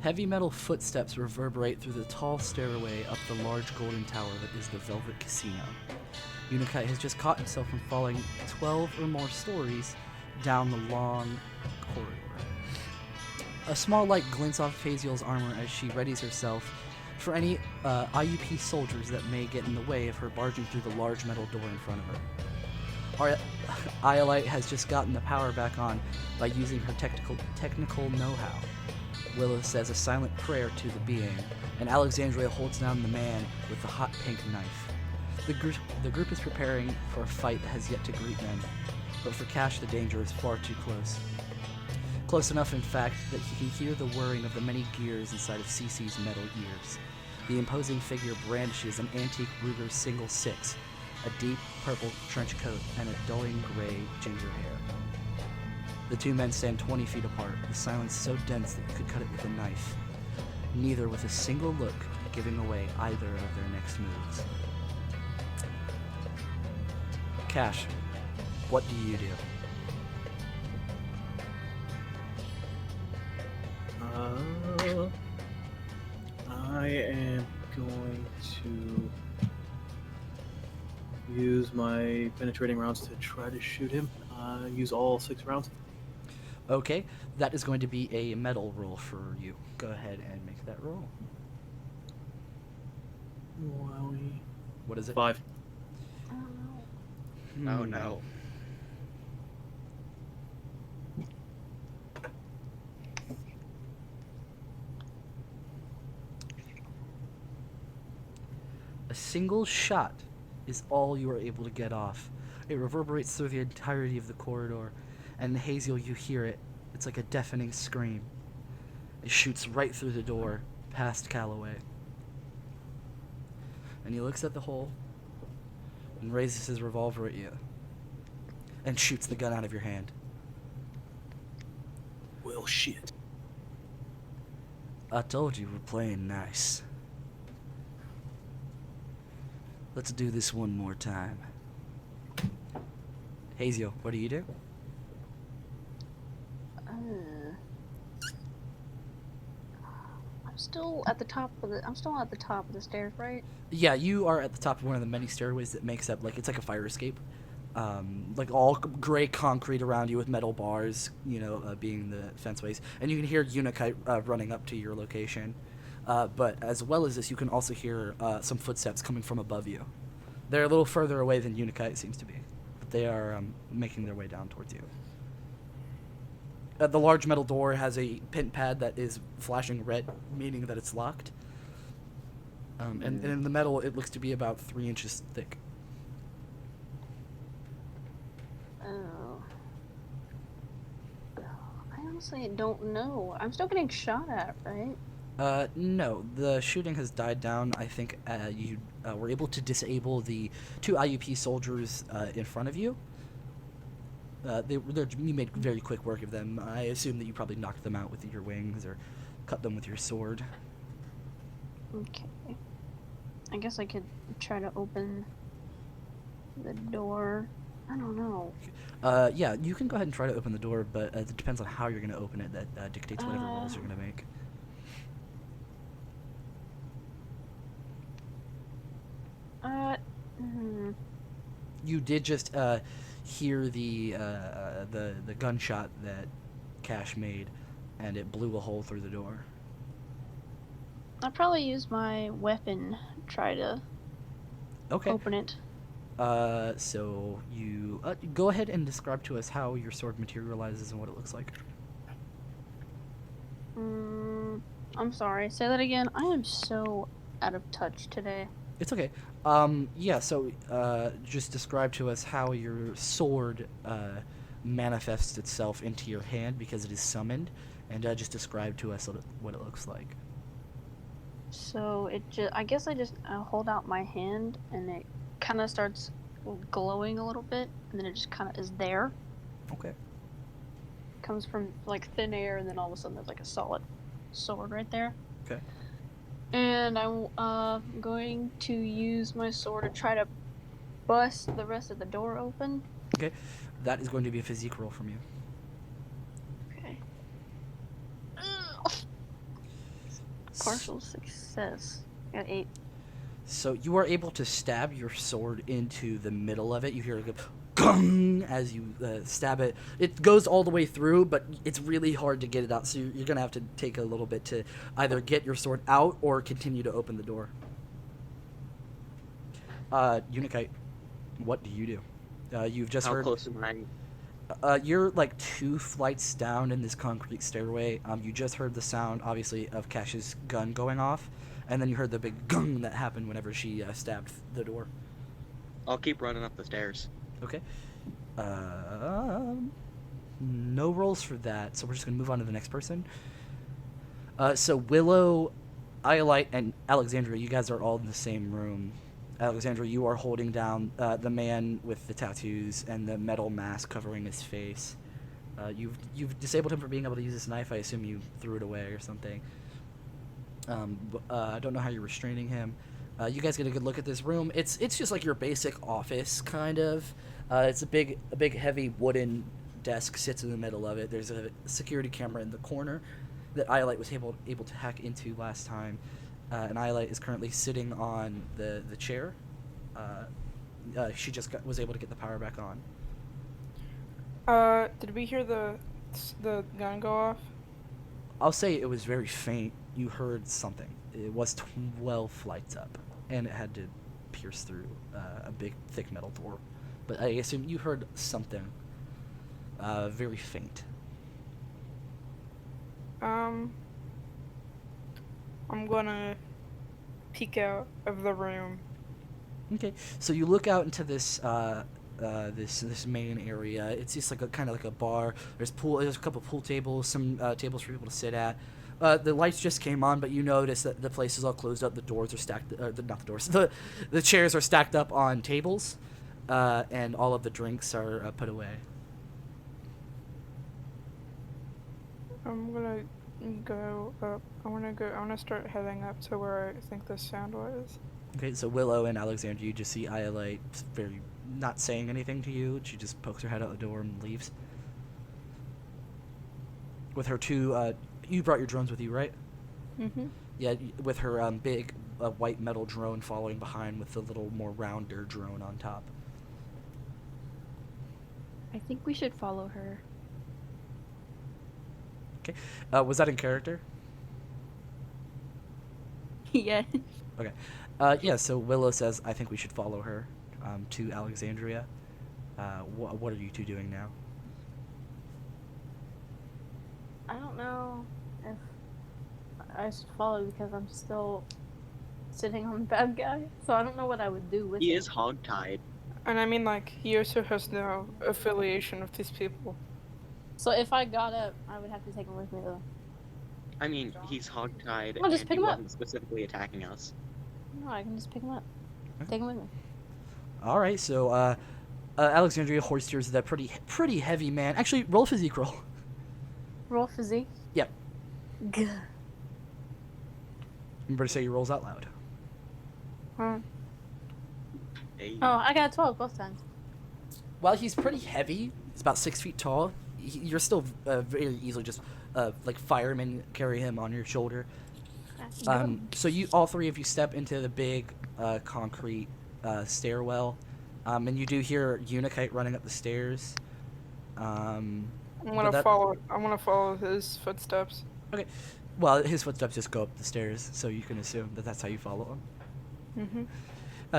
Heavy metal footsteps reverberate through the tall stairway up the large golden tower that is the Velvet Casino. Unikite has just caught himself from falling 12 or more stories down the long corridor. A small light glints off Phaziel's armor as she readies herself for any IUP soldiers that may get in the way of her barging through the large metal door in front of her. Our Iolite has just gotten the power back on by using her technical know-how. Willow says a silent prayer to the being, and Alexandria holds down the man with the hot pink knife. The group is preparing for a fight that has yet to greet them, but for Cash the danger is far too close. Close enough, in fact, that he can hear the whirring of the many gears inside of Cece's metal ears. The imposing figure brandishes an antique Ruger single 6, a deep purple trench coat, and a dulling gray ginger hair. The two men stand 20 feet apart, the silence so dense that you could cut it with a knife, neither with a single look giving away either of their next moves. Cash, what do you do? I am going to use my penetrating rounds to try to shoot him. Use all 6 rounds. Okay, that is going to be a metal roll for you. Go ahead and make that roll. Wowie. What is it? 5. Oh no. A single shot is all you are able to get off. It reverberates through the entirety of the corridor, and Hazel, you hear it. It's like a deafening scream. It shoots right through the door, past Calloway. And he looks at the hole and raises his revolver at you and shoots the gun out of your hand. Well, shit. I told you we're playing nice. Let's do this one more time. Hazel, what do you do? I'm still at the top of the stairs, right? Yeah, you are at the top of one of the many stairways that makes up, like, it's like a fire escape. Like all gray concrete around you with metal bars, being the fenceways. And you can hear Unikite running up to your location. But as well as this, you can also hear some footsteps coming from above you. They're a little further away than Unikite seems to be, but they are making their way down towards you. The large metal door has a pin pad that is flashing red, meaning that it's locked. And in the metal, it looks to be about 3 inches thick. Oh. I honestly don't know. I'm still getting shot at, right? No, the shooting has died down. I think you were able to disable the 2 IUP soldiers in front of you. You made very quick work of them. I assume that you probably knocked them out with your wings or cut them with your sword. Okay. I guess I could try to open the door. I don't know. Yeah, you can go ahead and try to open the door, but it depends on how you're going to open it. That dictates whatever rolls you're going to make. You did just hear the gunshot that Cash made, and it blew a hole through the door. I'll probably use my weapon to try to open it. So you go ahead and describe to us how your sword materializes and what it looks like. I'm sorry. Say that again. I am so out of touch today. It's okay. Yeah, so just describe to us how your sword manifests itself into your hand because it is summoned, and just describe to us what it looks like. So I guess I just hold out my hand, and it kind of starts glowing a little bit, and then it just kind of is there. Okay. Comes from like thin air, and then all of a sudden there's like a solid sword right there. Okay. And I'm going to use my sword to try to bust the rest of the door open. Okay. That is going to be a physique roll from you. Okay. Partial success. Got 8. So you are able to stab your sword into the middle of it. You hear a gong as you stab it. It goes all the way through, but it's really hard to get it out. So you're going to have to take a little bit to either get your sword out or continue to open the door. Unikite, what do you do? You've just How heard... close am I? You're like 2 flights down in this concrete stairway. You just heard the sound, obviously, of Cash's gun going off, and then you heard the big gung that happened whenever she stabbed the door. I'll keep running up the stairs. Okay. No rolls for that, so we're just gonna move on to the next person. So Willow, Iolite, and Alexandria, you guys are all in the same room. Alexandra, you are holding down the man with the tattoos and the metal mask covering his face. You've disabled him from being able to use his knife. I assume you threw it away or something. I don't know how you're restraining him. You guys get a good look at this room. It's just like your basic office, kind of. It's a big heavy wooden desk sits in the middle of it. There's a security camera in the corner that Iolite was able to hack into last time. And Iolite is currently sitting on the chair. She just was able to get the power back on. Did we hear the gun go off? I'll say it was very faint. You heard something. It was 12 flights up, and it had to pierce through a big, thick metal door. But I assume you heard something very faint. I'm gonna peek out of the room. Okay, so you look out into this this main area. It's just like a kind of like a bar. There's a couple pool tables, some tables for people to sit at. The lights just came on, but you notice that the place is all closed up. The doors are stacked. Not the doors. The chairs are stacked up on tables, and all of the drinks are put away. I'm gonna go up. I wanna start heading up to where I think the sound was. Okay, so Willow and Alexandra, you just see Iolite very not saying anything to you. She just pokes her head out the door and leaves. With her 2, you brought your drones with you, right? Mm-hmm. Yeah, with her big white metal drone following behind with the little more rounder drone on top. I think we should follow her. Okay, was that in character? Yeah. Okay. Yeah, so Willow says, I think we should follow her to Alexandria. What are you two doing now? I don't know if I should follow because I'm still sitting on the bad guy. So I don't know what I would do with He him. is hogtied. And I mean, like, he also has no affiliation with these people. So if I got up, I would have to take him with me though. I mean, he's hogtied I'll just and pick he him up. wasn't specifically attacking us. No, I can just pick him up. Okay. Take him with me. All right, so Alexandria hoisters that pretty heavy man. Actually, roll physique roll. Roll physique. Yep. Gah. Remember to say your rolls out loud. Huh. Hey. Oh, I got 12 both times. While he's pretty heavy, he's about 6 feet tall. You're still very easily just like firemen carry him on your shoulder. So you all 3 of you step into the big concrete stairwell, and you do hear Unikite running up the stairs. I'm gonna follow his footsteps. Okay. Well, his footsteps just go up the stairs, so you can assume that that's how you follow him. Mm-hmm.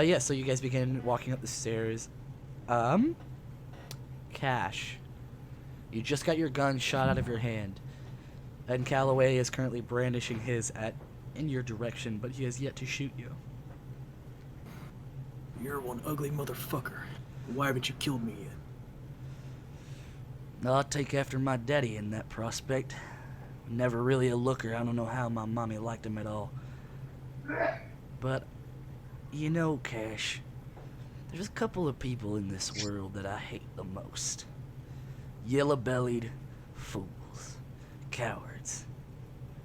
Yeah, so you guys begin walking up the stairs. Cash. You just got your gun shot out of your hand. And Calloway is currently brandishing his in your direction, but he has yet to shoot you. You're one ugly motherfucker. Why haven't you killed me yet? I'll take after my daddy in that prospect. Never really a looker. I don't know how my mommy liked him at all. But, you know, Cash, there's a couple of people in this world that I hate the most. Yellow-bellied fools. Cowards.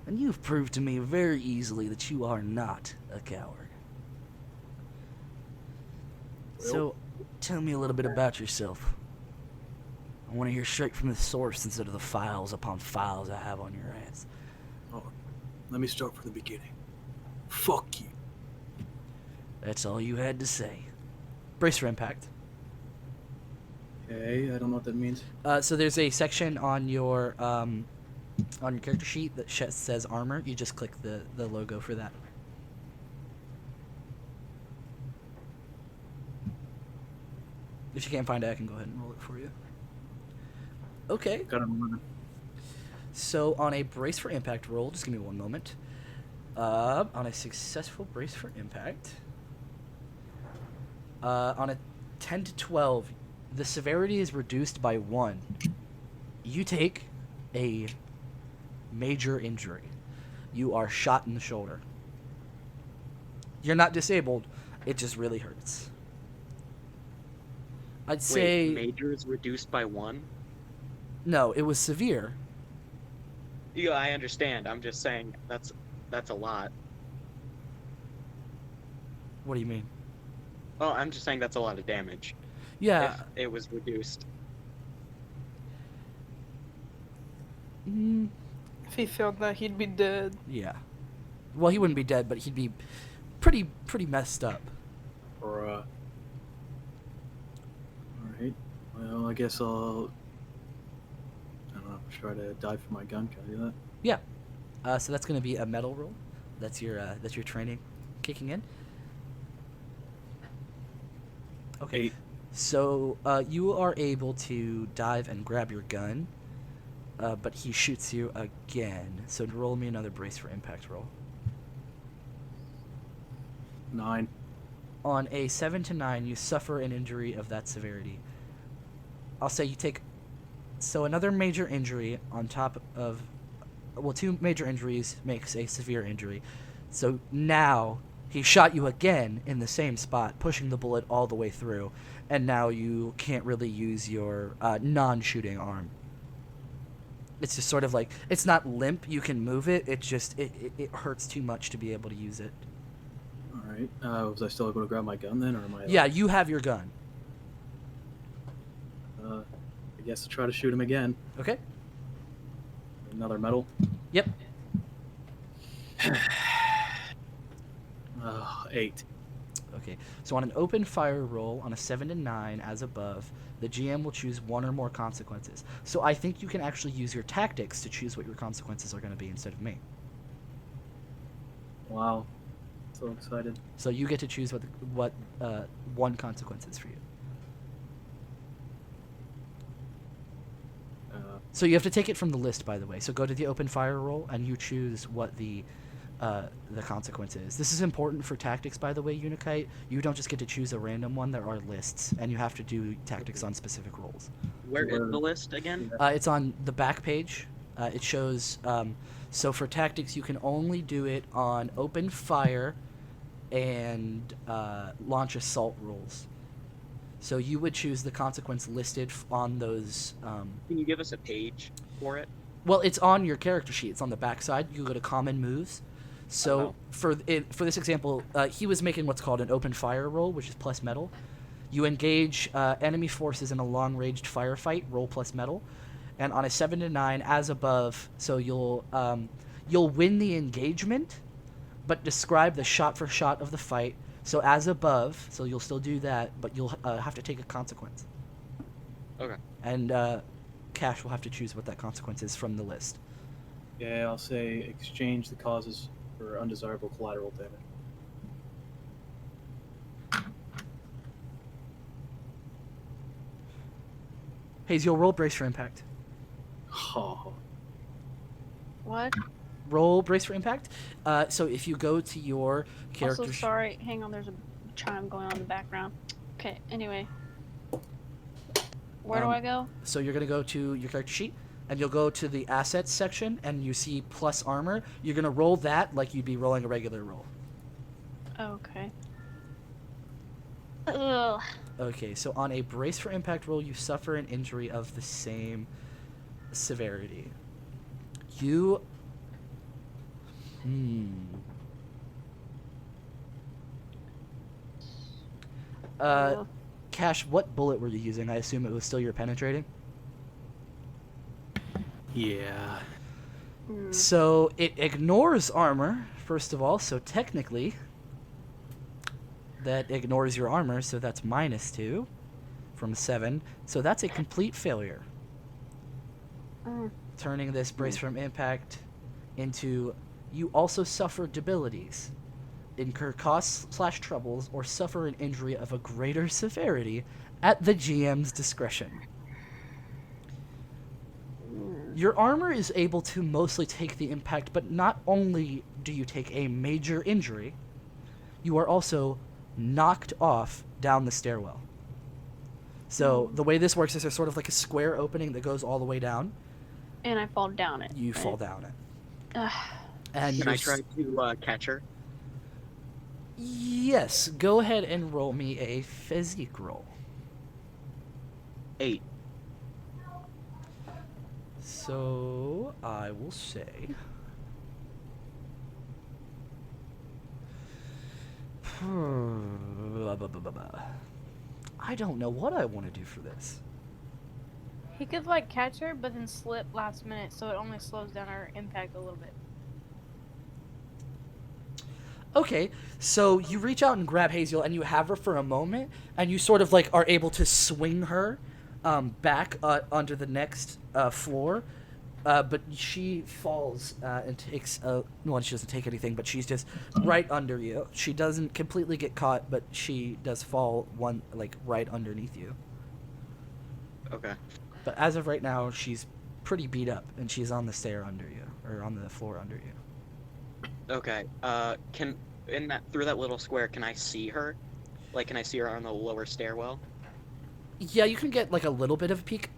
And you've proved to me very easily that you are not a coward. So, tell me a little bit about yourself. I want to hear straight from the source instead of the files upon files I have on your ass. Oh, Let me start from the beginning. Fuck you. That's all you had to say. Brace for impact. Okay, I don't know what that means. So there's a section on your character sheet that says armor. You just click the logo for that. If you can't find it, I can go ahead and roll it for you. Okay. Got an 11. So on a brace for impact roll, just give me one moment. On a successful brace for impact, on a 10 to 12, the severity is reduced by 1. You take a major injury. You are shot in the shoulder. You're not disabled. It just really hurts. I'd say... Wait, major is reduced by 1? No, it was severe. Yeah, I understand. I'm just saying that's a lot. What do you mean? Oh, I'm just saying that's a lot of damage. Yeah. If it was reduced. If he failed that, he'd be dead. Yeah. Well, he wouldn't be dead, but he'd be pretty messed up. Alright. Well, I guess I'll... I don't know, try to dive for my gun. Can I do that? Yeah. So that's going to be a metal roll. That's your training kicking in. Okay. 8. So you are able to dive and grab your gun, but he shoots you again. So roll me another brace for impact roll. 9. On a 7 to 9, you suffer an injury of that severity. I'll say you take... So another major injury on top of... Well, 2 major injuries makes a severe injury. So now he shot you again in the same spot, pushing the bullet all the way through. And now you can't really use your non-shooting arm. It's just sort of like... It's not limp, you can move it. It just... It hurts too much to be able to use it. Alright. Was I still able to grab my gun then, or am I... Yeah, you have your gun. I guess I'll try to shoot him again. Okay? Another metal. Yep. 8. Okay, so on an open fire roll on a 7 to 9 as above, the GM will choose 1 or more consequences. So I think you can actually use your tactics to choose what your consequences are going to be instead of me. Wow. So excited. So you get to choose what 1 consequence is for you. So you have to take it from the list, by the way. So go to the open fire roll and you choose what the consequence is. This is important for tactics, by the way, Unikite. You don't just get to choose a random one. There are lists, and you have to do tactics on specific rolls. Where is the list again? It's on the back page. It shows... so for tactics, you can only do it on open fire and launch assault rolls. So you would choose the consequence listed on those... Can you give us a page for it? Well, it's on your character sheet. It's on the back side. You go to common moves. So for this example, he was making what's called an open fire roll, which is plus metal. You engage enemy forces in a long-ranged firefight, roll plus metal. And on a 7 to 9, as above, so you'll win the engagement, but describe the shot-for-shot of the fight. So as above, so you'll still do that, but you'll have to take a consequence. Okay. And Cash will have to choose what that consequence is from the list. Yeah, I'll say exchange the causes for undesirable collateral damage. Hayes, you'll roll brace for impact. Oh. What? Roll brace for impact. So if you go to your character... Also, sorry, hang on, there's a chime going on in the background. Okay, anyway. Where do I go? So you're going to go to your character sheet, and you'll go to the assets section, and you see plus armor. You're going to roll that like you'd be rolling a regular roll. Okay. Ugh. Okay, so on a brace for impact roll, you suffer an injury of the same severity. You... Ugh. Cash, what bullet were you using? I assume it was still your penetrating? Yeah. So it ignores armor, first of all, so technically that ignores your armor, so that's -2 from 7. So that's a complete failure. Turning this brace from impact into you also suffer debilities, incur costs/troubles, or suffer an injury of a greater severity at the GM's discretion. Your armor is able to mostly take the impact, but not only do you take a major injury, you are also knocked off down the stairwell. So the way this works is there's sort of like a square opening that goes all the way down. And I fall down it. You right? fall down it. Ugh. And Can you're I try to catch her? Yes, go ahead and roll me a physique roll. 8. So I will say I don't know what I want to do for this. He could like catch her, but then slip last minute, so it only slows down our impact a little bit. Okay, so you reach out and grab Hazel, and you have her for a moment, and you sort of like are able to swing her back onto the next floor, but she falls and takes well, she doesn't take anything, but she's just right under you. She doesn't completely get caught, but she does fall right underneath you. Okay. But as of right now, she's pretty beat up, and she's on the stair under you, or on the floor under you. Okay. Through that little square, can I see her? Like, can I see her on the lower stairwell? Yeah, you can get like a little bit of a peek.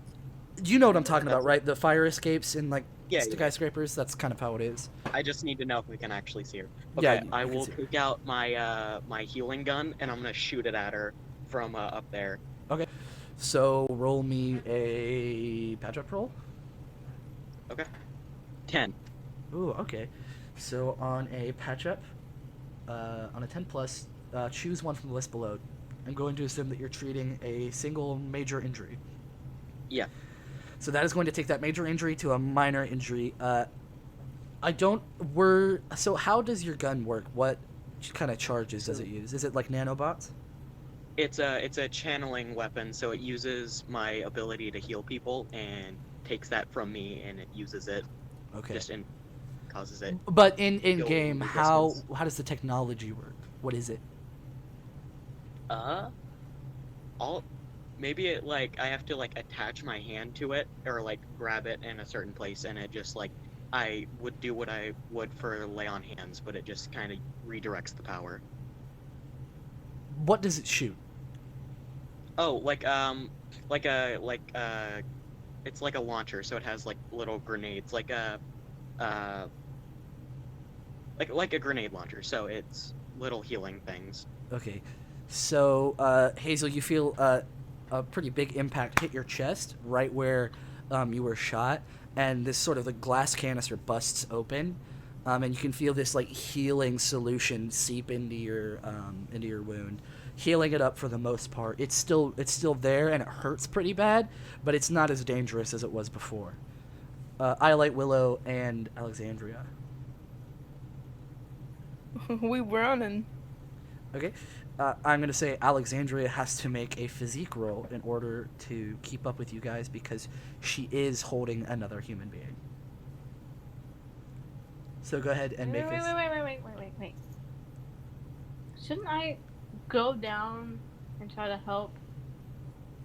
You know what I'm talking about, right? The fire escapes in like skyscrapers. That's kind of how it is. I just need to know if we can actually see her. Okay, Yeah, I you can will see her. take out my my healing gun and I'm gonna shoot it at her from up there. Okay. So roll me a patch up roll. Okay. 10. Ooh, okay. So on a patch up, on a 10 plus, choose one from the list below. I'm going to assume that you're treating a single major injury. Yeah. So that is going to take that major injury to a minor injury. So how does your gun work? What kind of charges does it use? Is it like nanobots? It's a channeling weapon, so it uses my ability to heal people and takes that from me and it uses it. Okay. Causes it. But in Heal game, resistance. how does the technology work? What is it? Maybe it I have to attach my hand to it or grab it in a certain place and it just I would do what I would for lay on hands, but it just kind of redirects the power. What does it shoot? Oh, it's like a launcher, so it has little grenades, like a grenade launcher. So it's little healing things. Okay, so Hazel, you feel a pretty big impact hit your chest, right where you were shot, and this sort of the glass canister busts open, and you can feel this healing solution seep into your wound, healing it up for the most part. It's still there, and it hurts pretty bad, but it's not as dangerous as it was before. Iolite, Willow, and Alexandria. We running. Okay. I'm going to say Alexandria has to make a physique roll in order to keep up with you guys because she is holding another human being. So go ahead and make this. Wait. Shouldn't I go down and try to help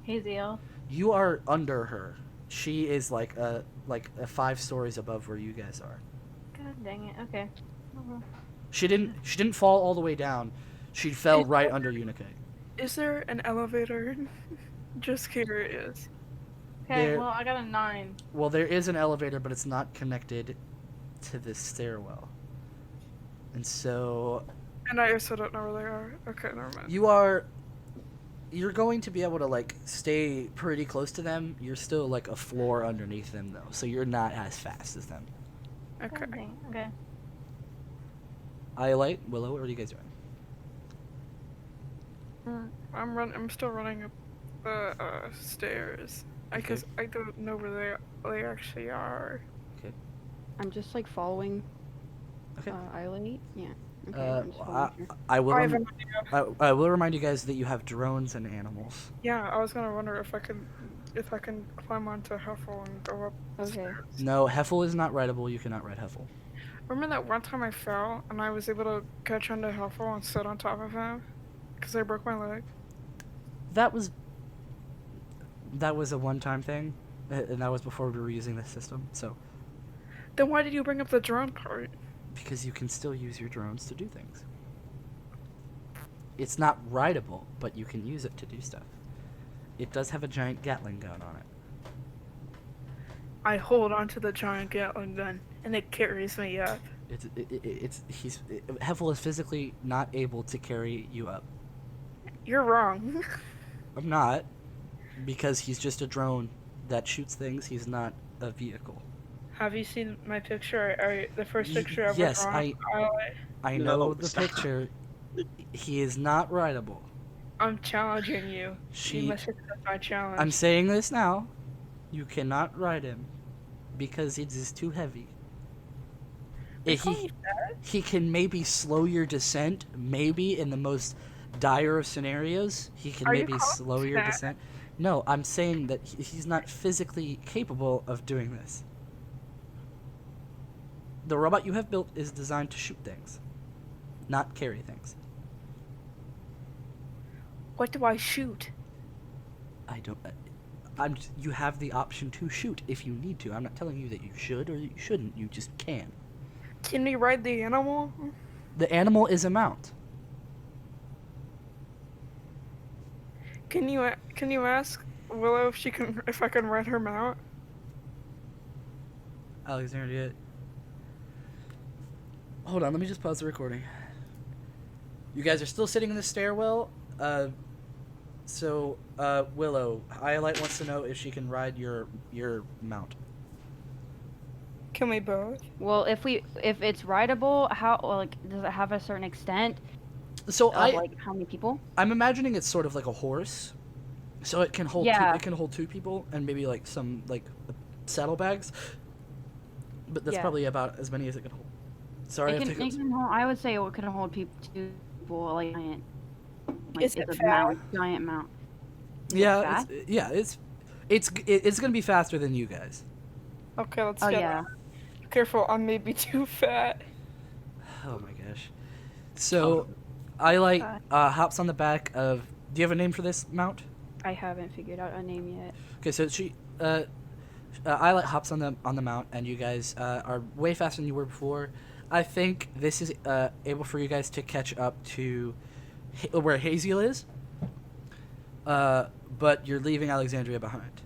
Haziel? You are under her. She is like a 5 stories above where you guys are. God dang it. Okay. She didn't fall all the way down. She fell right under Unicate. Is there an elevator? Just curious. Okay, There- well, I got a 9. Well, there is an elevator, but it's not connected to this stairwell. And so And I also don't know where they are. Okay, never mind. you're going to be able to stay pretty close to them. You're still a floor underneath them though, so you're not as fast as them. Okay. God dang. Okay. Iolite, Willow, what are you guys doing? I'm still running up the stairs. Okay. Because I don't know where they actually are. I'm just like following Okay. Eilate. Yeah. Okay. I'm just I, following her. I will. I have Rem- an idea. I will remind you guys that you have drones and animals. Yeah, I was gonna wonder if I can climb onto Huffle and go up the Okay. stairs. No, Heffel is not rideable. You cannot ride Heffel. Remember that one time I fell and I was able to catch onto Huffle and sit on top of him? Because I broke my leg. That was a one-time thing, and that was before we were using this system. So Then why did you bring up the drone part? because you can still use your drones to do things. It's not rideable, but you can use it to do stuff. It does have a giant Gatling gun on it. I hold onto the giant Gatling gun and it carries me up. Heffel is physically not able to carry you up. You're wrong. I'm not, because he's just a drone that shoots things. He's not a vehicle. Have you seen my picture? The first picture ever Yes, drawn? I No, know the stop. picture. He is not rideable. I'm challenging you. You must accept my challenge. I'm saying this now. You cannot ride him because it is too heavy. He can maybe slow your descent. Maybe in the most dire of scenarios, he can maybe slow your descent. No, I'm saying that he's not physically capable of doing this. The robot you have built is designed to shoot things, not carry things. What do I shoot? I don't. You have the option to shoot if you need to. I'm not telling you that you should or you shouldn't. You just can. Can we ride the animal? The animal is a mount. Can you ask Willow if I can ride her mount? Alexandria. Hold on, let me just pause the recording. You guys are still sitting in the stairwell. Willow, Iolite wants to know if she can ride your mount. Can we both? Well, if it's rideable, does it have a certain extent? So how many people? I'm imagining it's sort of like a horse, so it can hold Yeah. it can hold two people and maybe like some saddlebags, but that's probably about as many as it can hold. Sorry, I would say it could hold two people, like giant. Is it a fast? giant mount. Yeah, it's gonna be faster than you guys. Okay, let's Oh get yeah. it. Careful, I may be too fat. Oh my gosh. So, Iolite hops on the back of. Do you have a name for this mount? I haven't figured out a name yet. Okay, so Iolite hops on the mount, and you guys are way faster than you were before. I think this is able for you guys to catch up to where Haziel is, but you're leaving Alexandria behind.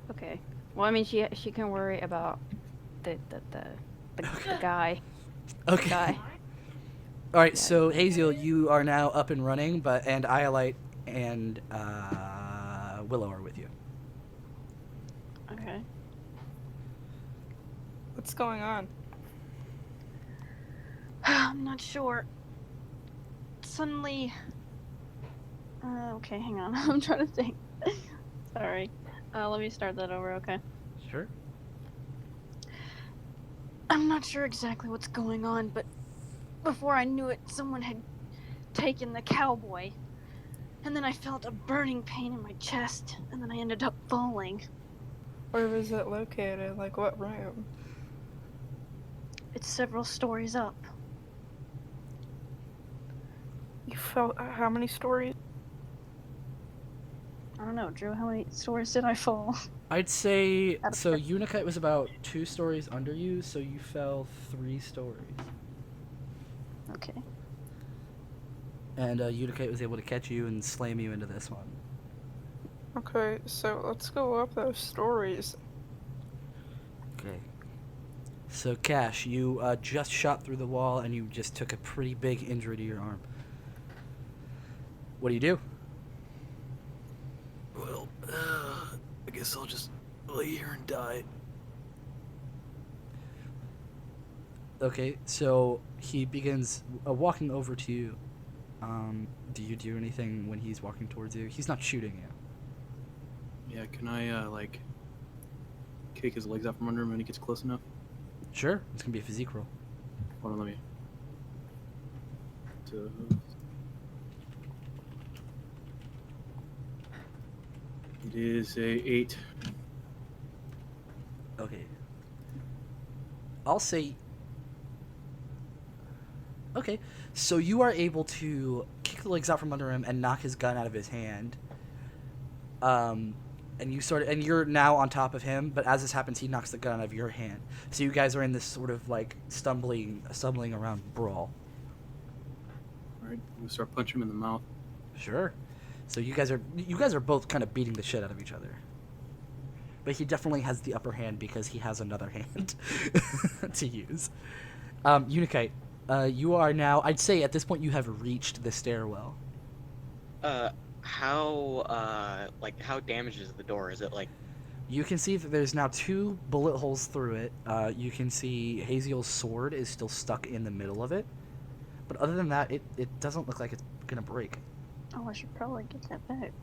Okay. Well, I mean, she can worry about the guy. Okay. Guy. All right, so Haziel, you are now up and running, and Iolite and Willow are with you. Okay. What's going on? I'm not sure. Suddenly. Okay, hang on. I'm trying to think. Sorry. Let me start that over, okay? Sure. I'm not sure exactly what's going on, but before I knew it, someone had taken the cowboy. And then I felt a burning pain in my chest, and then I ended up falling. Where was it located? Like what room? It's several stories up. You fell how many stories? I don't know, Drew, how many stories did I fall? I'd say so. Unicite was about 2 stories under you, so you fell 3 stories. Okay. And Unicite was able to catch you and slam you into this one. Okay, so let's go up those stories. Okay. So Cash, you just shot through the wall and you just took a pretty big injury to your arm. What do you do? Well, I guess I'll just lay here and die. Okay, so he begins walking over to you. Do you do anything when he's walking towards you? He's not shooting you. Yeah, can I, kick his legs out from under him when he gets close enough? Sure, it's gonna be a physique roll. Hold on, let me. It is a 8. Okay. I'll say. Okay, so you are able to kick the legs out from under him and knock his gun out of his hand. And you're now on top of him, but as this happens, he knocks the gun out of your hand. So you guys are in this sort of like stumbling around brawl. Alright, I'm gonna start punching him in the mouth. Sure. So you guys are both kind of beating the shit out of each other. But he definitely has the upper hand because he has another hand to use. Unikite, you are now, I'd say at this point you have reached the stairwell. How damaged is the door? Is it like... You can see that there's now 2 bullet holes through it. You can see Haziel's sword is still stuck in the middle of it. But other than that, it doesn't look like it's gonna break. Oh, I should probably get that back.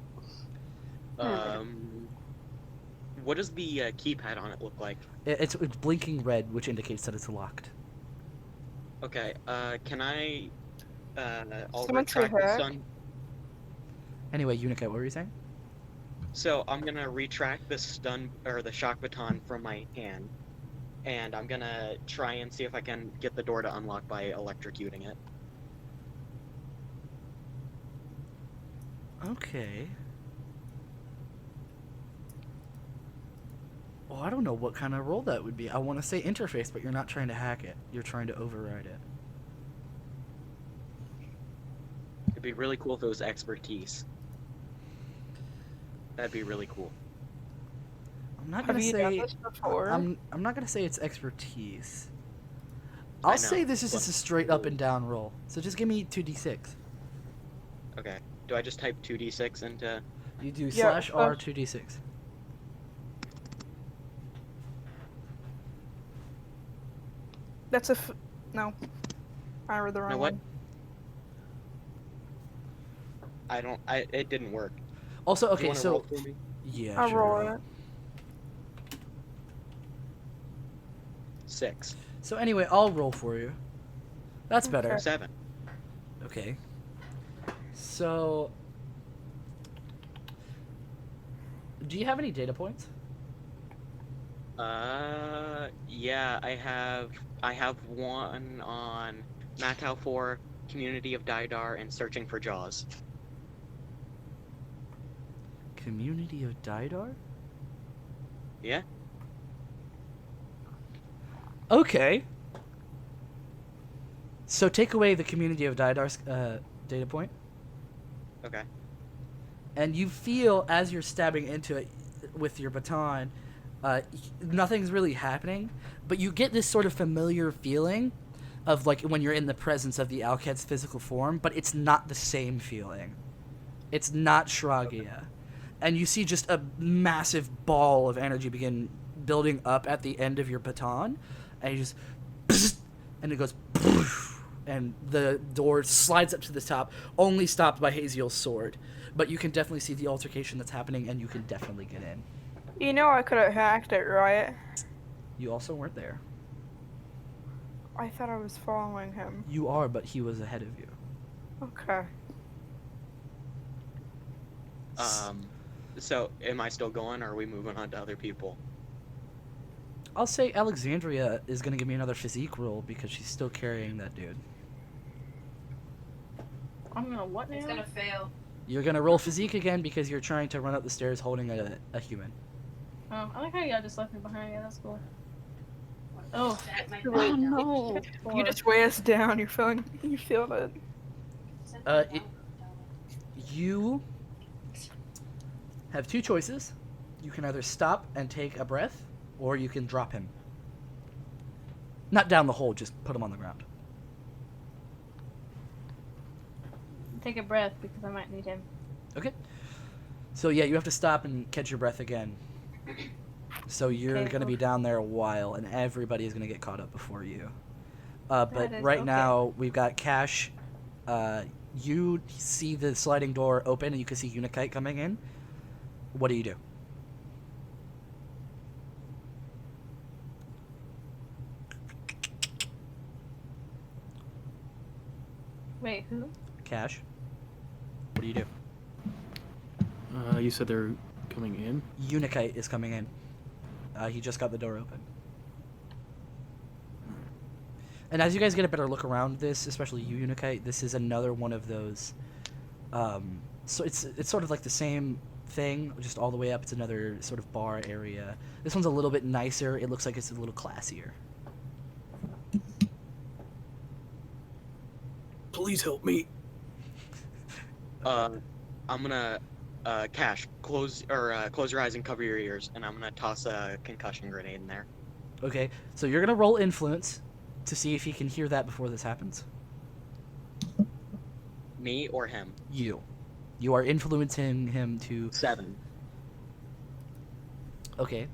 What does the keypad on it look like? It's blinking red, which indicates that it's locked. Okay, can I... I'll Someone retract true the hack. stun... Anyway, Unikite, what were you saying? So I'm gonna retract the stun, or the shock baton from my hand. And I'm gonna try and see if I can get the door to unlock by electrocuting it. Okay. Well, I don't know what kind of roll that would be. I want to say interface, but you're not trying to hack it. You're trying to override it. It'd be really cool if it was expertise. That'd be really cool. I'm not Have gonna you done say. this before? I'm not gonna say it's expertise. I I'll know, say this is but- just a straight up and down roll. So just give me 2d6. Okay. Do I just type 2d6 into... You do Yeah, /R 2d6. That's no. I read the wrong know what? one. It didn't work. Also, You okay, wanna so roll for me? yeah, I'll sure. roll it. 6. So anyway, I'll roll for you. That's better. Okay. 7. Okay. So, do you have any data points? Yeah, I have one on Macau 4, Community of Didar, and Searching for Jaws. Community of Didar? Yeah? Okay. So take away the Community of Didar's data point, Okay. and you feel as you're stabbing into it with your baton, nothing's really happening, but you get this sort of familiar feeling of like when you're in the presence of the Alked's physical form, but it's not the same feeling. It's not Shragia. And you see just a massive ball of energy begin building up at the end of your baton, and you just and it goes and the door slides up to the top, only stopped by Haziel's sword. But you can definitely see the altercation that's happening, and you can definitely get in. You know I could have hacked it, right? You also weren't there. I thought I was following him. You are, but he was ahead of you. Okay. So am I still going, or are we moving on to other people? I'll say Alexandria is going to give me another physique roll because she's still carrying that dude. I'm gonna what now? It's gonna fail. You're going to roll physique again because you're trying to run up the stairs holding a human. I like how y'all just left me behind. Yeah, that's cool. Oh, That might Oh be- no. You just weigh us down. You feel it. You have 2 choices. You can either stop and take a breath, or you can drop him. Not down the hole, just put him on the ground. take a breath because I might need him. Okay. So yeah, you have to stop and catch your breath again. So you're Okay, going to be cool. down there a while, and everybody is going to get caught up before you. But That is right okay. now, we've got Cash. You see the sliding door open, and you can see Unikite coming in. What do you do? Wait, who? Cash. What do you do? You said they're coming in? Unikite is coming in. He just got the door open. And as you guys get a better look around this, especially you, Unikite, this is another one of those. So it's sort of like the same thing, just all the way up. It's another sort of bar area. This one's a little bit nicer. It looks like it's a little classier. Please help me. I'm gonna Cash, close your eyes and cover your ears, and I'm gonna toss a concussion grenade in there. Okay, so you're gonna roll influence to see if he can hear that before this happens. Me or him? You are influencing him to... 7. Okay.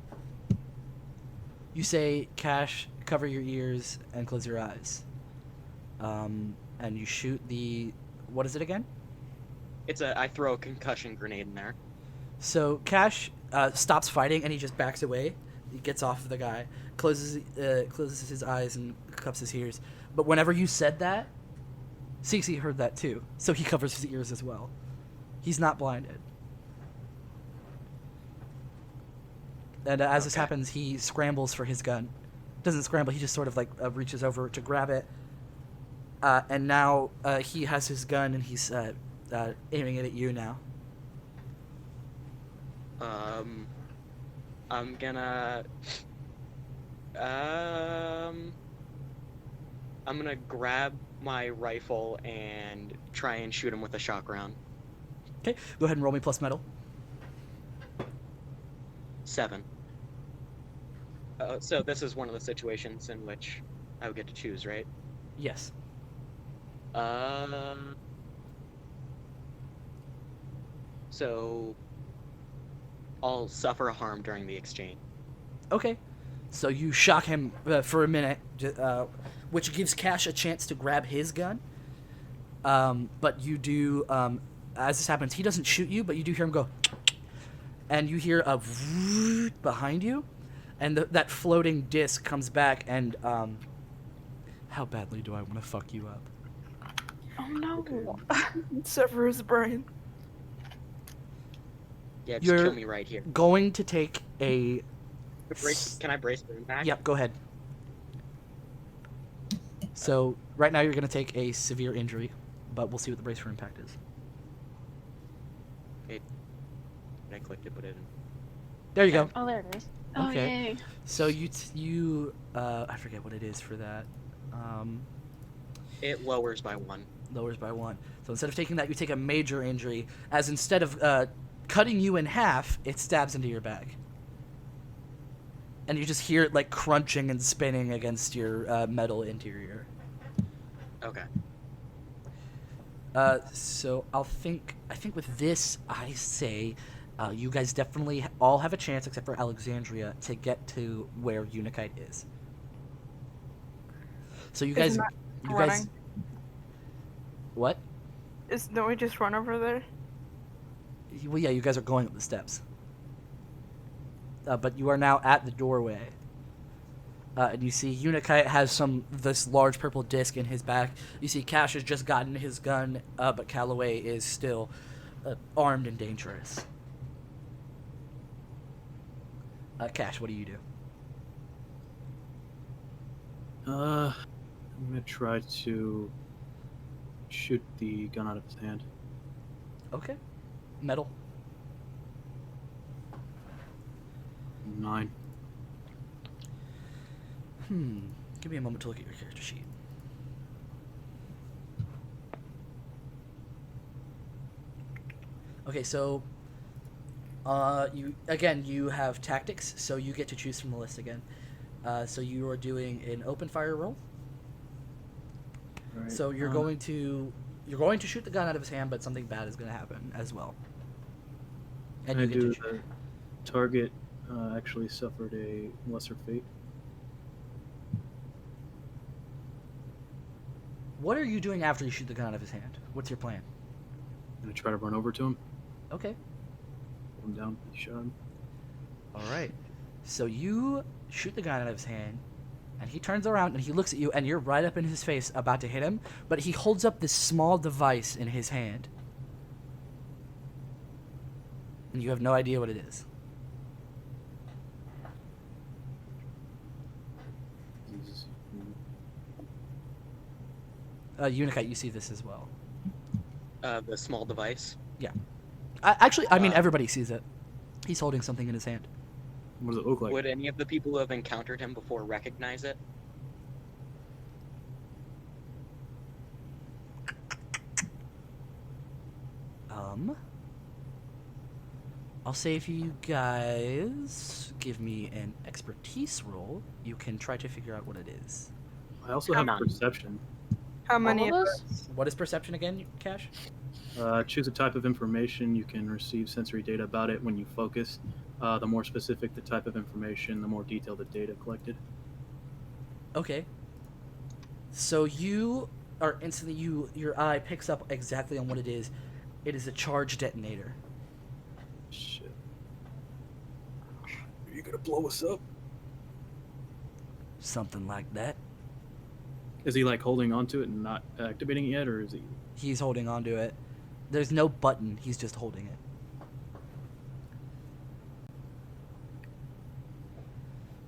You say, Cash, cover your ears and close your eyes. And you shoot the... What is it again? I throw a concussion grenade in there. So Cash stops fighting and he just backs away. He gets off of the guy, closes his eyes and cups his ears. But whenever you said that, Cece heard that too. So he covers his ears as well. He's not blinded. And as this happens, he scrambles for his gun. Doesn't scramble, he just sort of like reaches over to grab it. And now he has his gun and he's aiming it at you now. I'm gonna grab my rifle and try and shoot him with a shock round. Okay, go ahead and roll me plus metal. 7. So this is one of the situations in which I would get to choose, right? Yes. So I'll suffer a harm during the exchange. Okay. So you shock him for a minute, which gives Cash a chance to grab his gun. But you do, as this happens, he doesn't shoot you, but you do hear him go, and you hear a behind you, and that floating disc comes back, and how badly do I want to fuck you up? Oh no. Sever his brain. Yeah, just You're kill me right here. Going to take a... Can I brace for impact? Yep, go ahead. So, right now you're going to take a severe injury, but we'll see what the brace for impact is. Okay. I clicked it, but it didn't. There you go. Oh, there it is. Oh, Okay. yay. So I forget what it is for that. It lowers by 1. Lowers by 1. So instead of taking that, you take a major injury, as instead of cutting you in half, it stabs into your back. And you just hear it like crunching and spinning against your metal interior. Okay. So I think with this, I say you guys definitely all have a chance, except for Alexandria, to get to where Unikite is. So you guys, Running. What? Don't we just run over there? Well, yeah, you guys are going up the steps. But you are now at the doorway. And you see Unikite has this large purple disc in his back. You see Cash has just gotten his gun, but Calloway is still armed and dangerous. Cash, what do you do? I'm gonna try to shoot the gun out of his hand. Okay. Metal. 9. Give me a moment to look at your character sheet. Okay, so you have tactics, so you get to choose from the list again. So you are doing an open fire roll. Right. So you're going to shoot the gun out of his hand, but something bad is going to happen as well. And you I get to do choose. the target actually suffered a lesser fate. What are you doing after you shoot the gun out of his hand? What's your plan? I'm gonna try to run over to him, Okay. pull him down, shot him. All right. So you shoot the gun out of his hand. And he turns around and he looks at you, and you're right up in his face about to hit him, but he holds up this small device in his hand. And you have no idea what it is. Unikite, you see this as well. The small device. I mean, everybody sees it. He's holding something in his hand. What does it look like? Would any of the people who have encountered him before recognize it? I'll say if you guys give me an expertise roll, you can try to figure out what it is. I also have None. perception. How many All of of us? us? What is perception again, Cash? Choose a type of information. You can receive sensory data about it when you focus. The more specific the type of information, the more detailed the data collected. Okay. So you are instantly, your eye picks up exactly on what it is. It is a charge detonator. Shit. Are you gonna blow us up? Something like that. Is he like holding onto it and not activating it yet, or is he? He's holding onto it. There's no button, he's just holding it.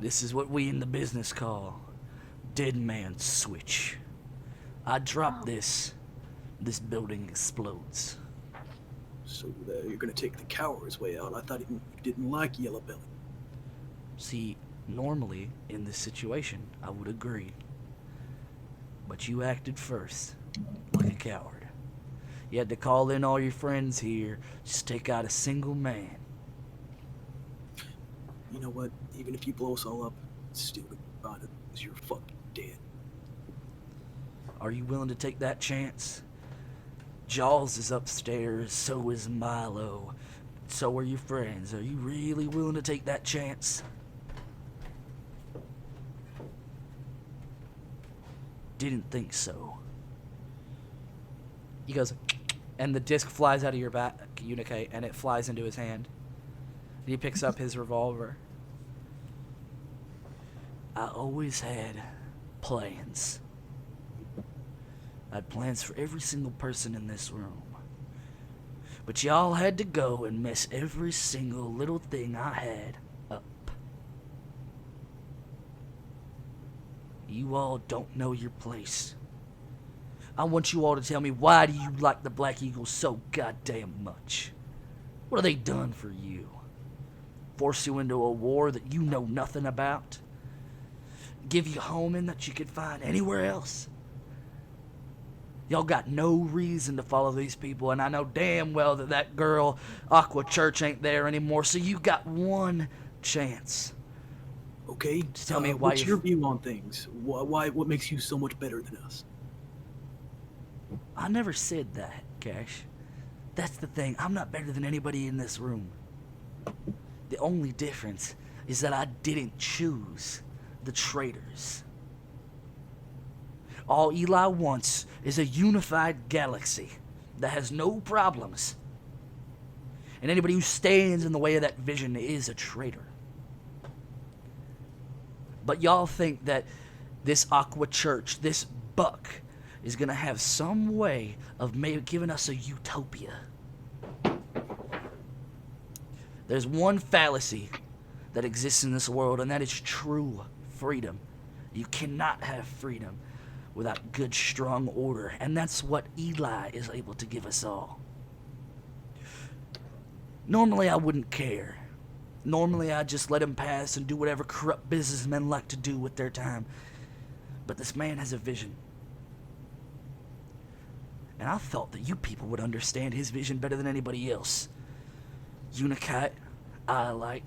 This is what we in the business call dead man switch. I drop this building explodes. So you're gonna take the coward's way out. I thought you didn't like Yellow Belly. See, normally in this situation, I would agree. But you acted first, like a coward. You had to call in all your friends here, just take out a single man. You know what? Even if you blow us all up, it's still gonna be fine because you're fucking dead. Are you willing to take that chance? Jaws is upstairs, so is Milo. So are your friends. Are you really willing to take that chance? Didn't think so. He goes, and the disc flies out of your back, Unikite, and it flies into his hand. And he picks up his revolver. I always had plans. I had plans for every single person in this room. But y'all had to go and mess every single little thing I had up. You all don't know your place. I want you all to tell me, why do you like the Black Eagles so goddamn much? What have they done for you? Force you into a war that you know nothing about? Give you homing that you could find anywhere else? Y'all got no reason to follow these people, and I know damn well that girl, Aqua Church, ain't there anymore, so you got one chance. Okay, Just tell me why what's your view on things? Why? What makes you so much better than us? I never said that, Cash. That's the thing. I'm not better than anybody in this room. The only difference is that I didn't choose the traitors. All Eli wants is a unified galaxy that has no problems. And anybody who stands in the way of that vision is a traitor. But y'all think that this Aqua Church, this buck, is gonna have some way of maybe giving us a utopia. There's one fallacy that exists in this world, and that is true freedom. You cannot have freedom without good, strong order, and that's what Eli is able to give us all. Normally, I wouldn't care. Normally, I'd just let him pass and do whatever corrupt businessmen like to do with their time. But this man has a vision. And I thought that you people would understand his vision better than anybody else. Unikite, Iolite.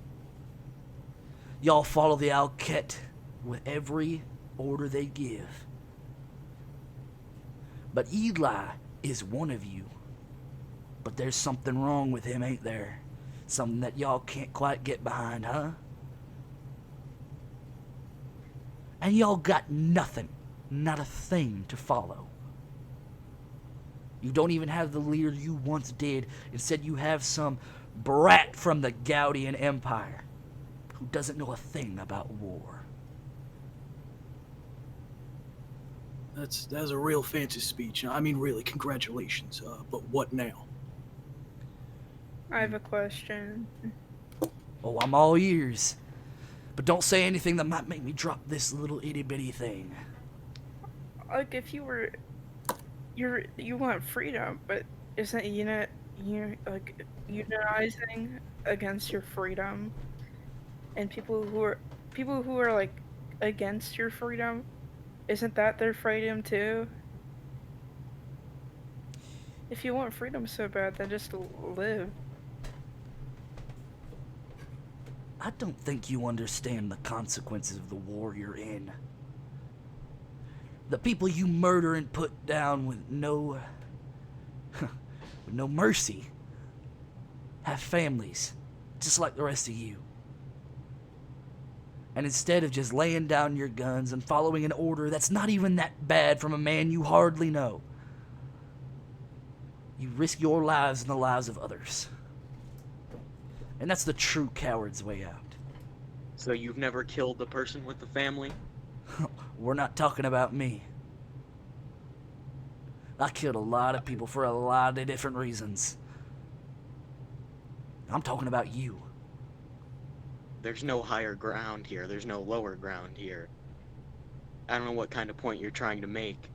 Y'all follow the Alket with every order they give. But Eli is one of you. But there's something wrong with him, ain't there? Something that y'all can't quite get behind, huh? And y'all got nothing, not a thing to follow. You don't even have the leader you once did. Instead, you have some brat from the Gaudian Empire who doesn't know a thing about war. That's a real fancy speech. I mean, really, congratulations. But what now? I have a question. Oh, I'm all ears. But don't say anything that might make me drop this little itty bitty thing. Like, if you want freedom, but isn't like unionizing against your freedom, and people who are like against your freedom, isn't that their freedom too? If you want freedom so bad, then just live. I don't think you understand the consequences of the war you're in. The people you murder and put down with no mercy have families, just like the rest of you. And instead of just laying down your guns and following an order that's not even that bad from a man you hardly know, you risk your lives and the lives of others. And that's the true coward's way out. So you've never killed the person with the family? We're not talking about me. I killed a lot of people for a lot of different reasons. I'm talking about you. There's no higher ground here. There's no lower ground here. I don't know what kind of point you're trying to make.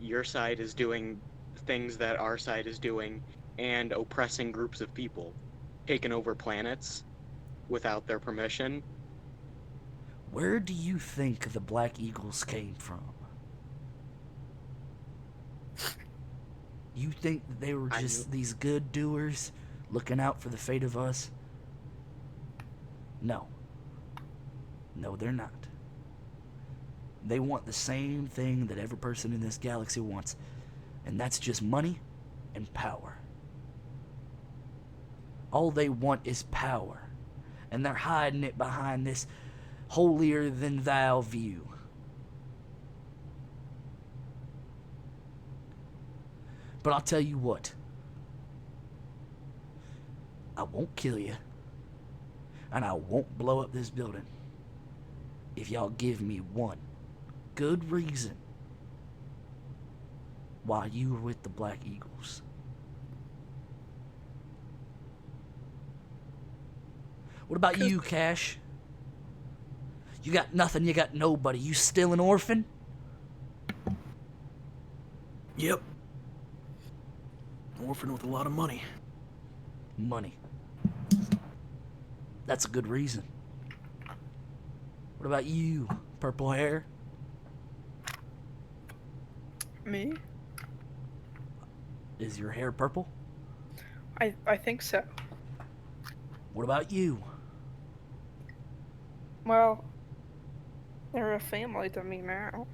Your side is doing things that our side is doing and oppressing groups of people, taking over planets without their permission. Where do you think the Black Eagles came from? You think that they were just these good doers looking out for the fate of us? No. No, they're not. They want the same thing that every person in this galaxy wants, and that's just money and power. All they want is power, and they're hiding it behind this holier-than-thou view. But I'll tell you what. I won't kill you, and I won't blow up this building if y'all give me one good reason why you were with the Black Eagles. What about you, Cash? You got nothing, you got nobody. You still an orphan? Yep. Orphan with a lot of money. Money. That's a good reason. What about you, purple hair? Me? Is your hair purple? I think so. What about you? Well, they're a family to me now.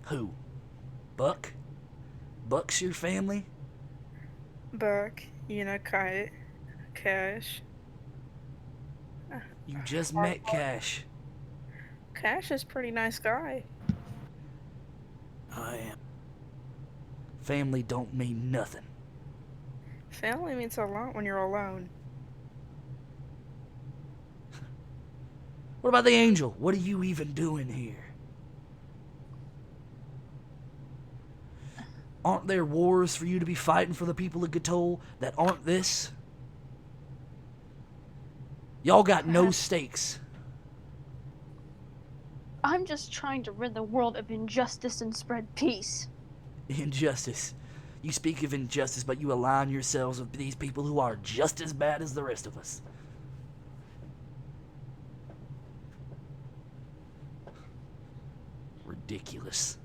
Who? Buck? Buck's your family? Buck, Kite, Cash. You just met Cash. Cash is a pretty nice guy. I am. Family don't mean nothing. Family means a lot when you're alone. What about the Angel? What are you even doing here? Aren't there wars for you to be fighting for the people of Gatol that aren't this? Y'all got no stakes. I'm just trying to rid the world of injustice and spread peace. Injustice. You speak of injustice, but you align yourselves with these people who are just as bad as the rest of us. Ridiculous.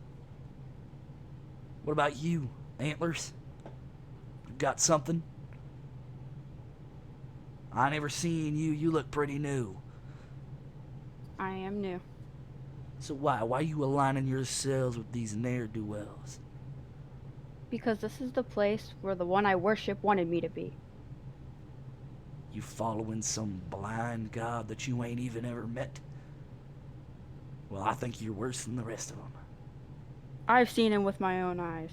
What about you, Antlers? You got something? I never seen you. You look pretty new. I am new. So why? Why are you aligning yourselves with these ne'er-do-wells? Because this is the place where the one I worship wanted me to be. You following some blind god that you ain't even ever met? Well, I think you're worse than the rest of them. I've seen him with my own eyes.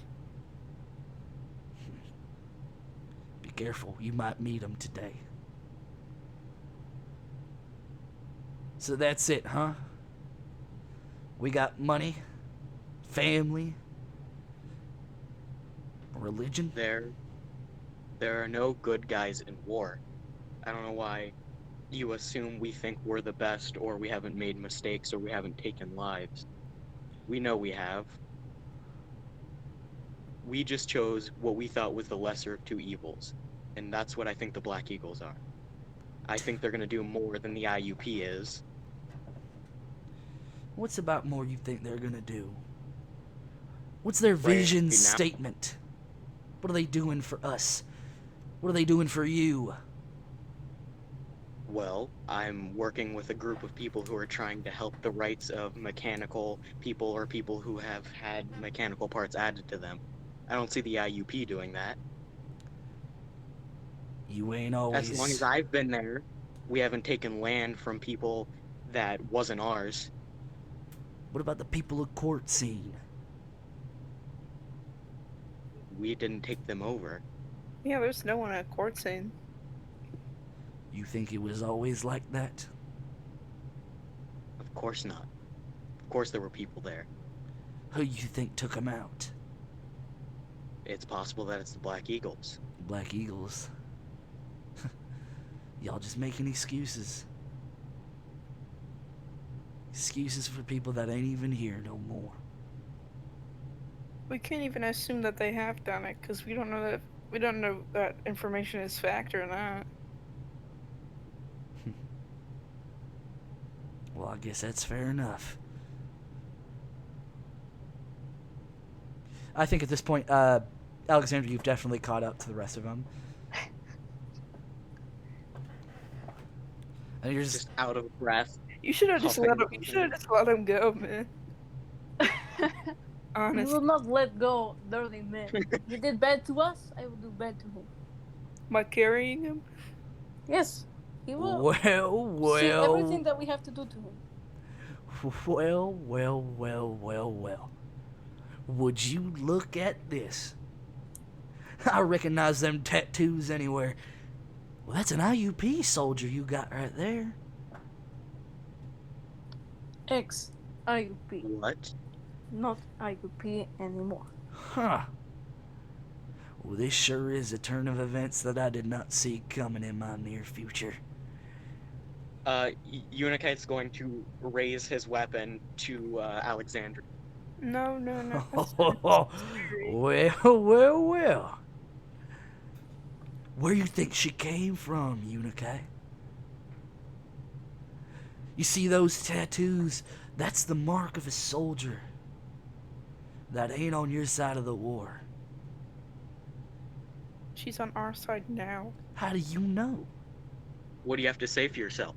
Be careful, you might meet him today. So that's it, huh? We got money, family, religion. There are no good guys in war. I don't know why you assume we think we're the best, or we haven't made mistakes, or we haven't taken lives. We know we have. We just chose what we thought was the lesser of two evils. And that's what I think the Black Eagles are. I think they're gonna do more than the IUP is. What's about more you think they're gonna do? What's their Right vision now- statement? What are they doing for us? What are they doing for you? Well, I'm working with a group of people who are trying to help the rights of mechanical people or people who have had mechanical parts added to them. I don't see the IUP doing that. You ain't always. As long as I've been there, we haven't taken land from people that wasn't ours. What about the people of court scene? We didn't take them over. Yeah, there's no one at court scene. You think it was always like that? Of course not. Of course there were people there. Who you think took them out? It's possible that it's the Black Eagles. Black Eagles. Y'all just making excuses. Excuses for people that ain't even here no more. We can't even assume that they have done it because we don't know that information is fact or not. Well, I guess that's fair enough. I think at this point, Alexander, you've definitely caught up to the rest of them. And you're Just out of breath. You should have just Huffing let him. and You should have just let him go, man. You Honest. will not let go, dirty man. He did bad to us, I will do bad to him. By carrying him. Yes, he will. Well, See everything that we have to do to him. well. Would you look at this? I recognize them tattoos anywhere. Well, that's an IUP soldier you got right there. Ex-IUP, What? not IUP anymore. Huh. Well, this sure is a turn of events that I did not see coming in my near future. Unikite's going to raise his weapon to Alexandria. No. That's Well. Where you think she came from, Unikite? You see those tattoos? That's the mark of a soldier that ain't on your side of the war. She's on our side now. How do you know? What do you have to say for yourself?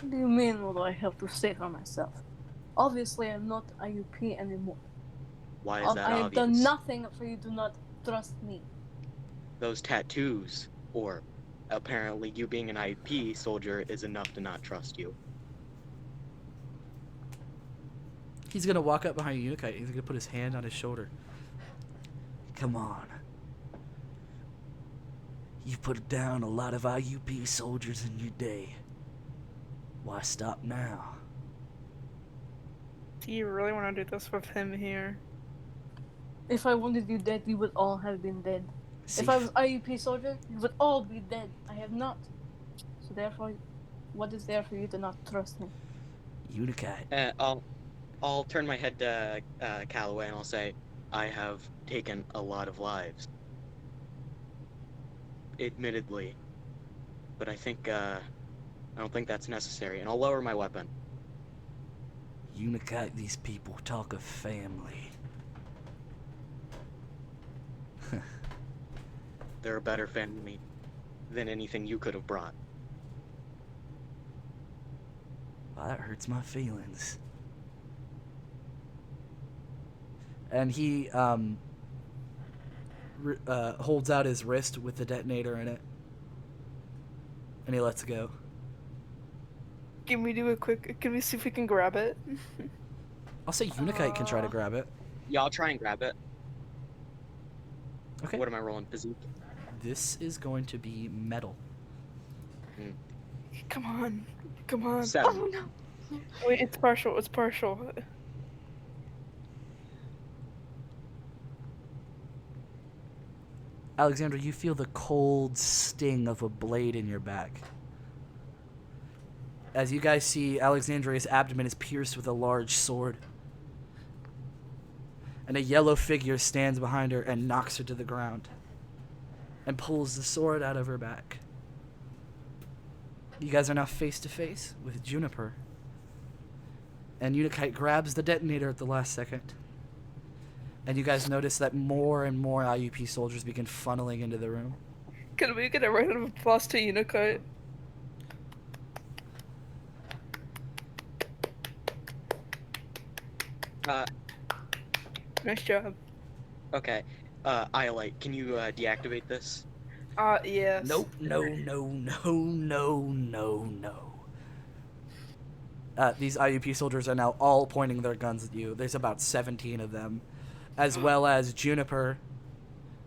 What do you mean, what do I have to say for myself? Obviously, I'm not IUP anymore. Why is that I have obvious? done nothing for you to not trust me. Those tattoos, or apparently you being an IUP soldier, is enough to not trust you. He's gonna walk up behind Unikite. He's gonna put his hand on his shoulder. Come on. You've put down a lot of IUP soldiers in your day. Why stop now? Do you really want to do this with him here? If I wanted you dead, you would all have been dead. See, If I was IUP soldier, you would all be dead. I have not. So therefore, what is there for you to not trust me? Unikite. I'll turn my head to Calloway and I'll say, I have taken a lot of lives. Admittedly. But I don't think that's necessary, and I'll lower my weapon. Unikite, these people talk of family. They're a better family than anything you could have brought. Well, that hurts my feelings. And he holds out his wrist with the detonator in it, and he lets go. Can we see if we can grab it? I'll say Unikite can try to grab it. Yeah, I'll try and grab it. Okay. What am I rolling? Physique? This is going to be metal. Come on. 7. Oh no. Wait, it's partial. It's partial. Alexandra, you feel the cold sting of a blade in your back. As you guys see, Alexandria's abdomen is pierced with a large sword. And a yellow figure stands behind her and knocks her to the ground. And pulls the sword out of her back. You guys are now face to face with Juniper. And Unikite grabs the detonator at the last second. And you guys notice that more and more IUP soldiers begin funneling into the room. Can we get a round of applause to Unikite? Nice job. Okay. Iolite, can you deactivate this? Yes. Nope, no. These IUP soldiers are now all pointing their guns at you. There's about 17 of them, as well as Juniper,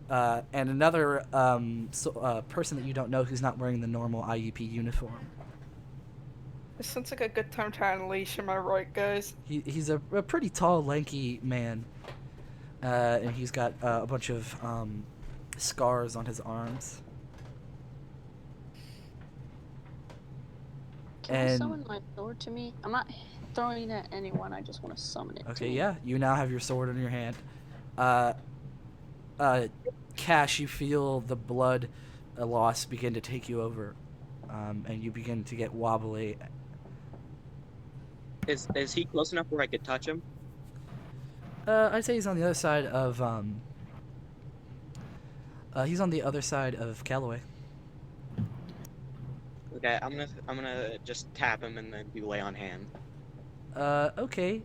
and another person that you don't know who's not wearing the normal IUP uniform. This sounds like a good time to unleash, am I right, guys? He's a pretty tall, lanky man, and he's got a bunch of scars on his arms. Can you summon my sword to me? I'm not throwing it at anyone, I just want to summon it to Okay, me. yeah, you now have your sword in your hand. Cash, you feel the blood loss begin to take you over, and you begin to get wobbly. Is he close enough where I could touch him? I'd say he's on the other side of he's on the other side of Callaway. Okay, I'm gonna just tap him and then do lay on hand. Okay,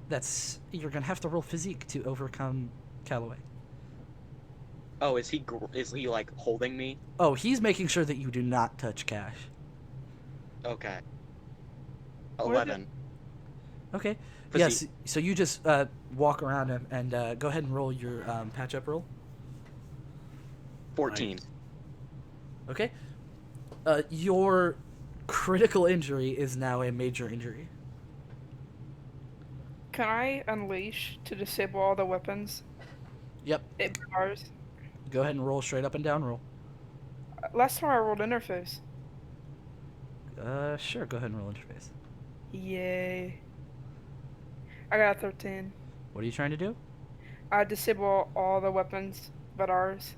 you're gonna have to roll physique to overcome Callaway. Oh, is he like holding me? Oh, he's making sure that you do not touch Cash. Okay. What 11. Okay. Physique. Yes. So you just walk around him and go ahead and roll your patch-up roll. 14. Okay. Your critical injury is now a major injury. Can I unleash to disable all the weapons? Yep. It bars. Go ahead and roll straight up and down roll. Last time I rolled interface. Sure. Go ahead and roll interface. Yay. I got a 13. What are you trying to do? Disable all the weapons but ours.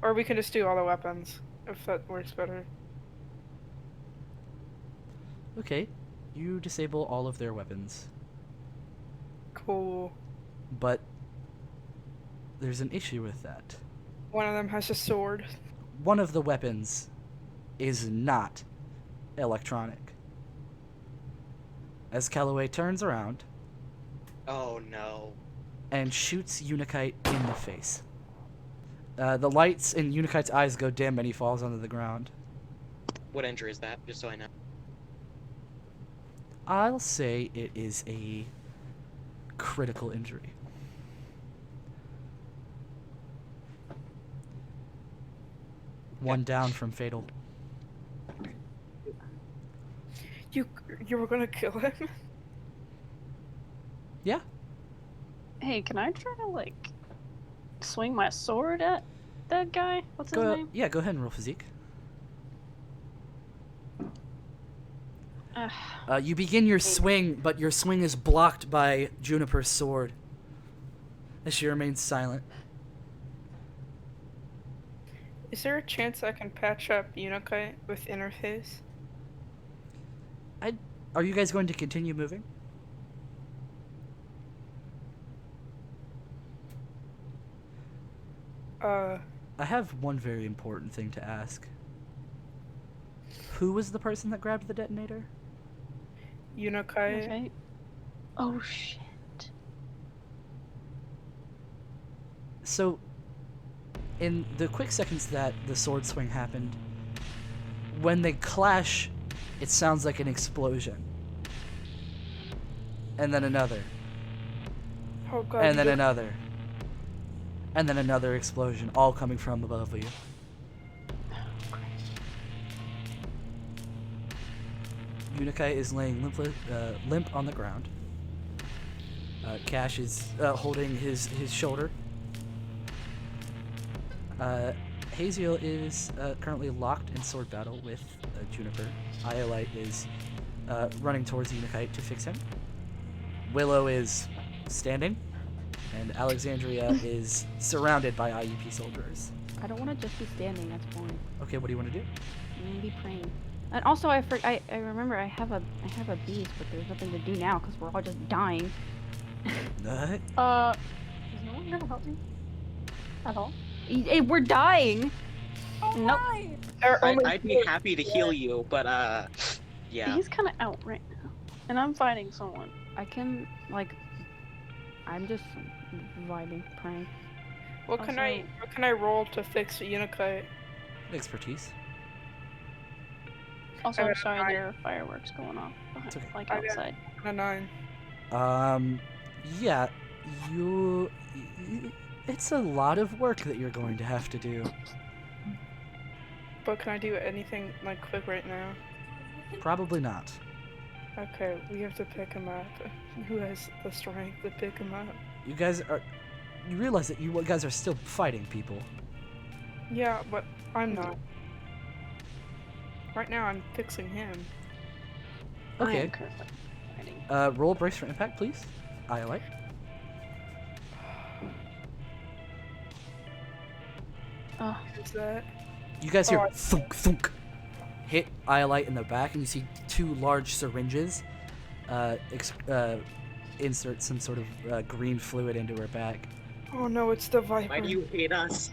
Or we can just do all the weapons, if that works better. Okay. You disable all of their weapons. Cool. But there's an issue with that. One of them has a sword. One of the weapons is not electronic. As Callaway turns around Oh no. and shoots Unikite in the face. The lights in Unikite's eyes go dim and he falls onto the ground. What injury is that? Just so I know. I'll say it is a critical injury. One down from fatal. You were gonna kill him? Yeah. Hey, can I try to, like, swing my sword at that guy? What's his name? Yeah, go ahead and roll physique. You begin your swing, but your swing is blocked by Juniper's sword as she remains silent. Is there a chance I can patch up Unikite with interface? Are you guys going to continue moving? I have one very important thing to ask. Who was the person that grabbed the detonator? Unikite. Okay. Oh, shit. So, in the quick seconds that the sword swing happened, when they clash, it sounds like an explosion. And then another. Oh god. And then another. And then another explosion, all coming from above you. Unikai is laying limp on the ground. Cash is holding his shoulder. Haziel is currently locked in sword battle with Juniper. Iolite is running towards Unikai to fix him. Willow is standing, and Alexandria is surrounded by IUP soldiers. I don't want to just be standing. That's boring. Okay, what do you want to do? Maybe praying. And also, I remember I have a beast, but there's nothing to do now because we're all just dying. Is no one gonna help me? At all? We're dying. Oh, Nope. why? I'd be happy to heal you, but yeah. He's kind of out right now, and I'm fighting someone. I can I'm just vibing, praying. What can I roll to fix Unikai? Expertise. Also, I I'm got a sorry, nine. there are fireworks going off, It's okay. like I got- outside. A 9. Yeah, it's a lot of work that you're going to have to do. But can I do anything like quick right now? Probably not. Okay, we have to pick him up. Who has the strength to pick him up? You realize that you guys are still fighting people. Yeah, but I'm not. Right now, I'm fixing him. I Okay. am currently fighting. Roll brace for impact, please. Iolite. Is that? You guys hear Oh, thunk thunk hit Iolite in the back, and you see two large syringes insert some sort of green fluid into her back. Oh no, it's the Viper. Why do you hate us?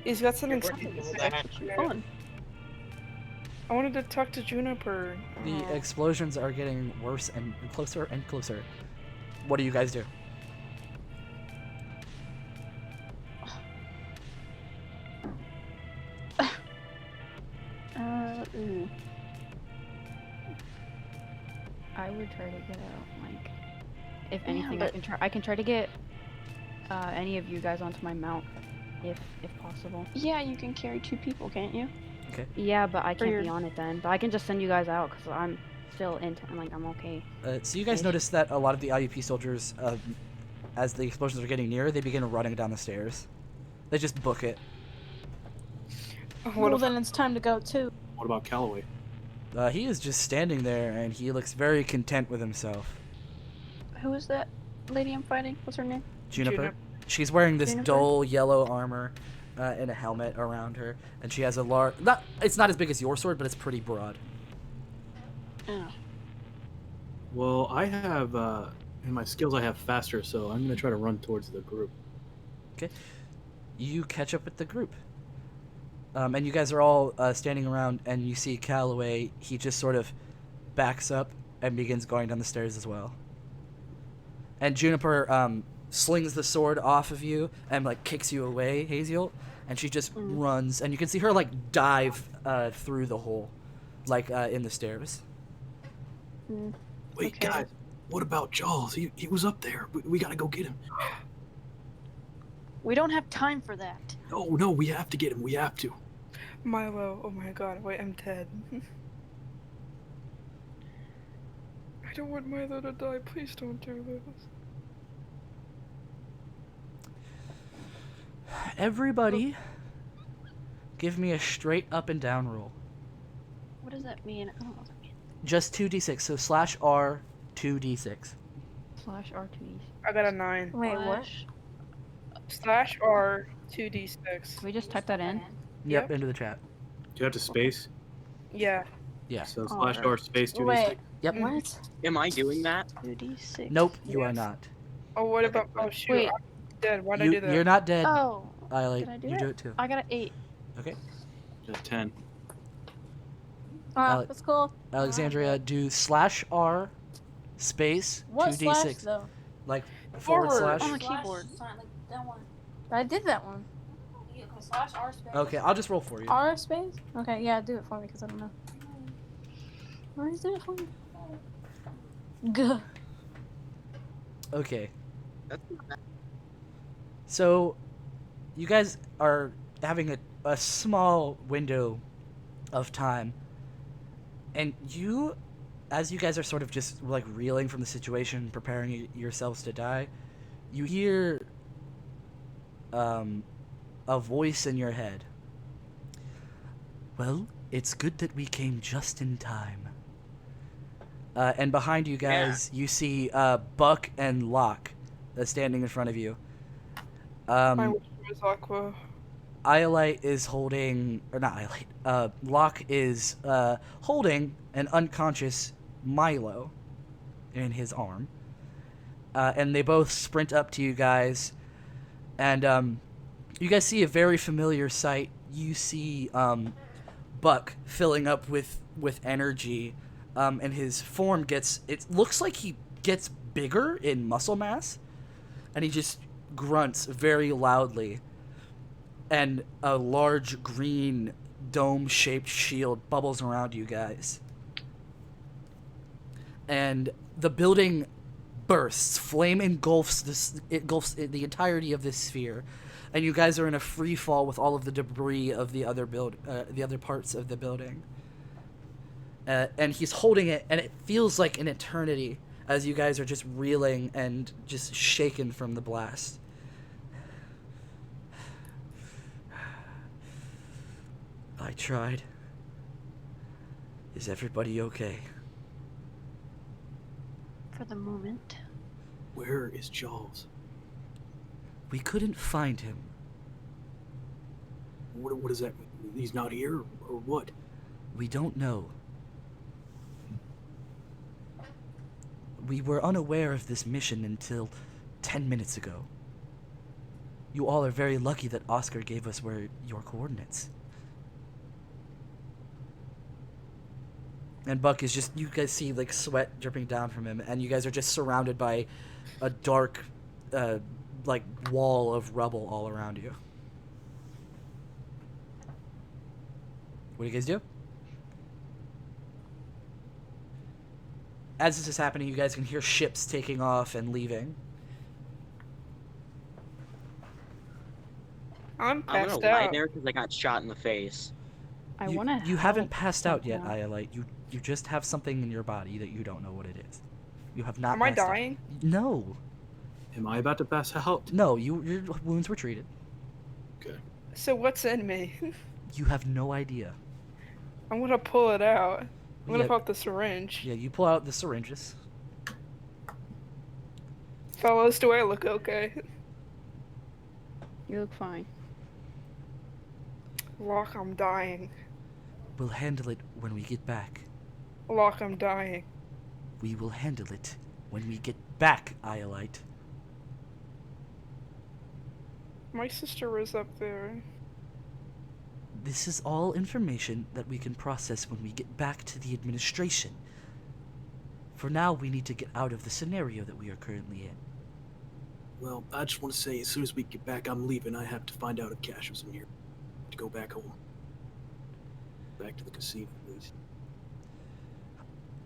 He's got something. Fun. I wanted to talk to Juniper. The Oh. explosions are getting worse and closer and closer. What do you guys do? Ooh. I would try to get out. Like, if anything, but- I can try to get any of you guys onto my mount, if possible. Yeah, you can carry 2 people, can't you? Yeah, but I For can't be your- on it then. But I can just send you guys out because I'm still I'm okay. So you guys Okay. notice that a lot of the IUP soldiers, as the explosions are getting nearer, they begin running down the stairs. They just book it. What Well, if then it's time to go too. What about Callaway? He is just standing there, and he looks very content with himself. Who is that lady I'm fighting? What's her name? Juniper. Juniper. She's wearing this Juniper? dull yellow armor and a helmet around her, and she has a large. It's not as big as your sword, but it's pretty broad. Oh. Well, I have in my skills I have faster, so I'm gonna try to run towards the group. You catch up with the group. And you guys are all standing around, and you see Callaway. He just sort of backs up and begins going down the stairs as well. And Juniper slings the sword off of you and like kicks you away, Haziel, and she just runs. And you can see her like dive through the hole, like in the stairs. Mm. Wait, Okay. guys, what about Jaws? He was up there. We gotta go get him. We don't have time for that. No, we have to get him. We have to. Milo? Oh my god, wait, I'm dead. I don't want Milo to die. Please don't do this. Everybody, give me a straight up and down roll. What does that mean? I don't know what that means. Just 2d6. So /R 2d6. /R2d. I got a 9. Wait, what? /R 2d6. Can we just type that in? Yep, Yep. into the chat. Do you have to space? Yeah. Yeah. So Alright. /R space 2d6. Wait, Yep. what? Am I doing that? 2d6. Nope, you are Yes. not. Oh, what about? Oh shoot, Wait. I'm dead. Why'd I do that? You're not dead. Oh, Iolate, did I do you it? do it too. I got an 8. Okay. Just 10. Ah, Ale- that's cool. Alexandria, do /R space What 2d6. slash though? Like Forward. /. On the keyboard. Like that one. I did that one. Yeah, /R space. Okay, I'll just roll for you. R space? Okay, yeah, do it for me because I don't know. Where is it for me? Gah. Okay. That's not bad. So, you guys are having a small window of time And you, as you guys are sort of just like reeling from the situation, preparing yourselves to die, you hear a voice in your head. Well, it's good that we came just in time. And behind you guys, you see Buck and Locke standing in front of you. I wish it was Aqua. Iolite is holding, or not Iolite, Locke is holding an unconscious Milo in his arm. And they both sprint up to you guys. And you guys see a very familiar sight. You see Buck filling up with energy. And his form it looks like he gets bigger in muscle mass. And he just grunts very loudly. And a large green dome-shaped shield bubbles around you guys. And the building bursts. Flame engulfs the entirety of this sphere. And you guys are in a free fall with all of the debris of the other parts of the building. And he's holding it, and it feels like an eternity as you guys are just reeling and just shaken from the blast. I tried. Is everybody okay? For the moment. Where is Jaws? We couldn't find him. What does that mean? He's not here, or what? We don't know. We were unaware of this mission until 10 minutes ago. You all are very lucky that Oscar gave us your coordinates. And Buck is just, you guys see like sweat dripping down from him, and you guys are just surrounded by a dark, like wall of rubble all around you. What do you guys do? As this is happening, you guys can hear ships taking off and leaving. I'm I'm passed gonna lie out. there because I got shot in the face. I You- want to. You haven't passed out yet, somehow. Iolite. You just have something in your body that you don't know what it is. You have not. Am I passed out. dying? No, Am I about to pass out? no. Your wounds were treated. Okay. So what's in me? You have no idea. I'm gonna pull it out. I'm gonna Yeah. pop the syringe. Yeah, you pull out the syringes. Fellas, do I look okay? You look fine. Locke, I'm dying. We'll handle it when we get back. Locke, I'm dying. We will handle it when we get back, Iolite. My sister was up there. This is all information that we can process when we get back to the administration. For now, we need to get out of the scenario that we are currently in. Well, I just want to say, as soon as we get back, I'm leaving. I have to find out if Cash is in here. To go back home. Back to the casino, please.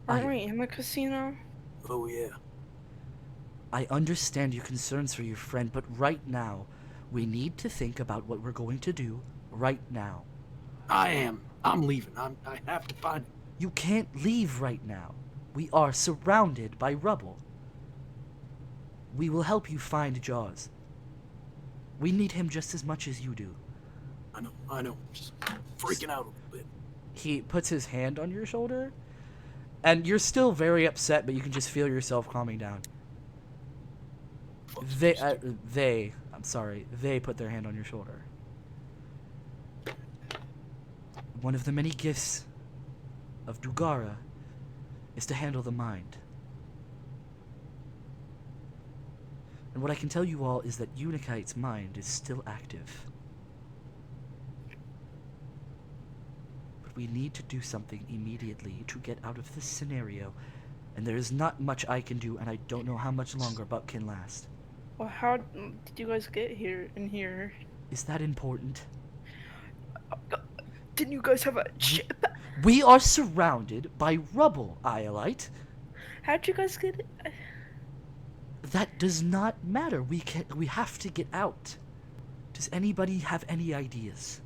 Aren't we in the casino? Oh, yeah. I understand your concerns for your friend, but right now, we need to think about what we're going to do right now. I am. I'm leaving. I have to find him. You can't leave right now. We are surrounded by rubble. We will help you find Jaws. We need him just as much as you do. I know. Just freaking out a little bit. He puts his hand on your shoulder, and you're still very upset, but you can just feel yourself calming down. They put their hand on your shoulder. One of the many gifts of Dugara is to handle the mind. And what I can tell you all is that Unikite's mind is still active. But we need to do something immediately to get out of this scenario, and there is not much I can do, and I don't know how much longer Buck can last. Well, how did you guys get here? In here? Is that important? Didn't you guys have a ship? We are surrounded by rubble, Iolite. How'd you guys get it? That does not matter. We have to get out. Does anybody have any ideas?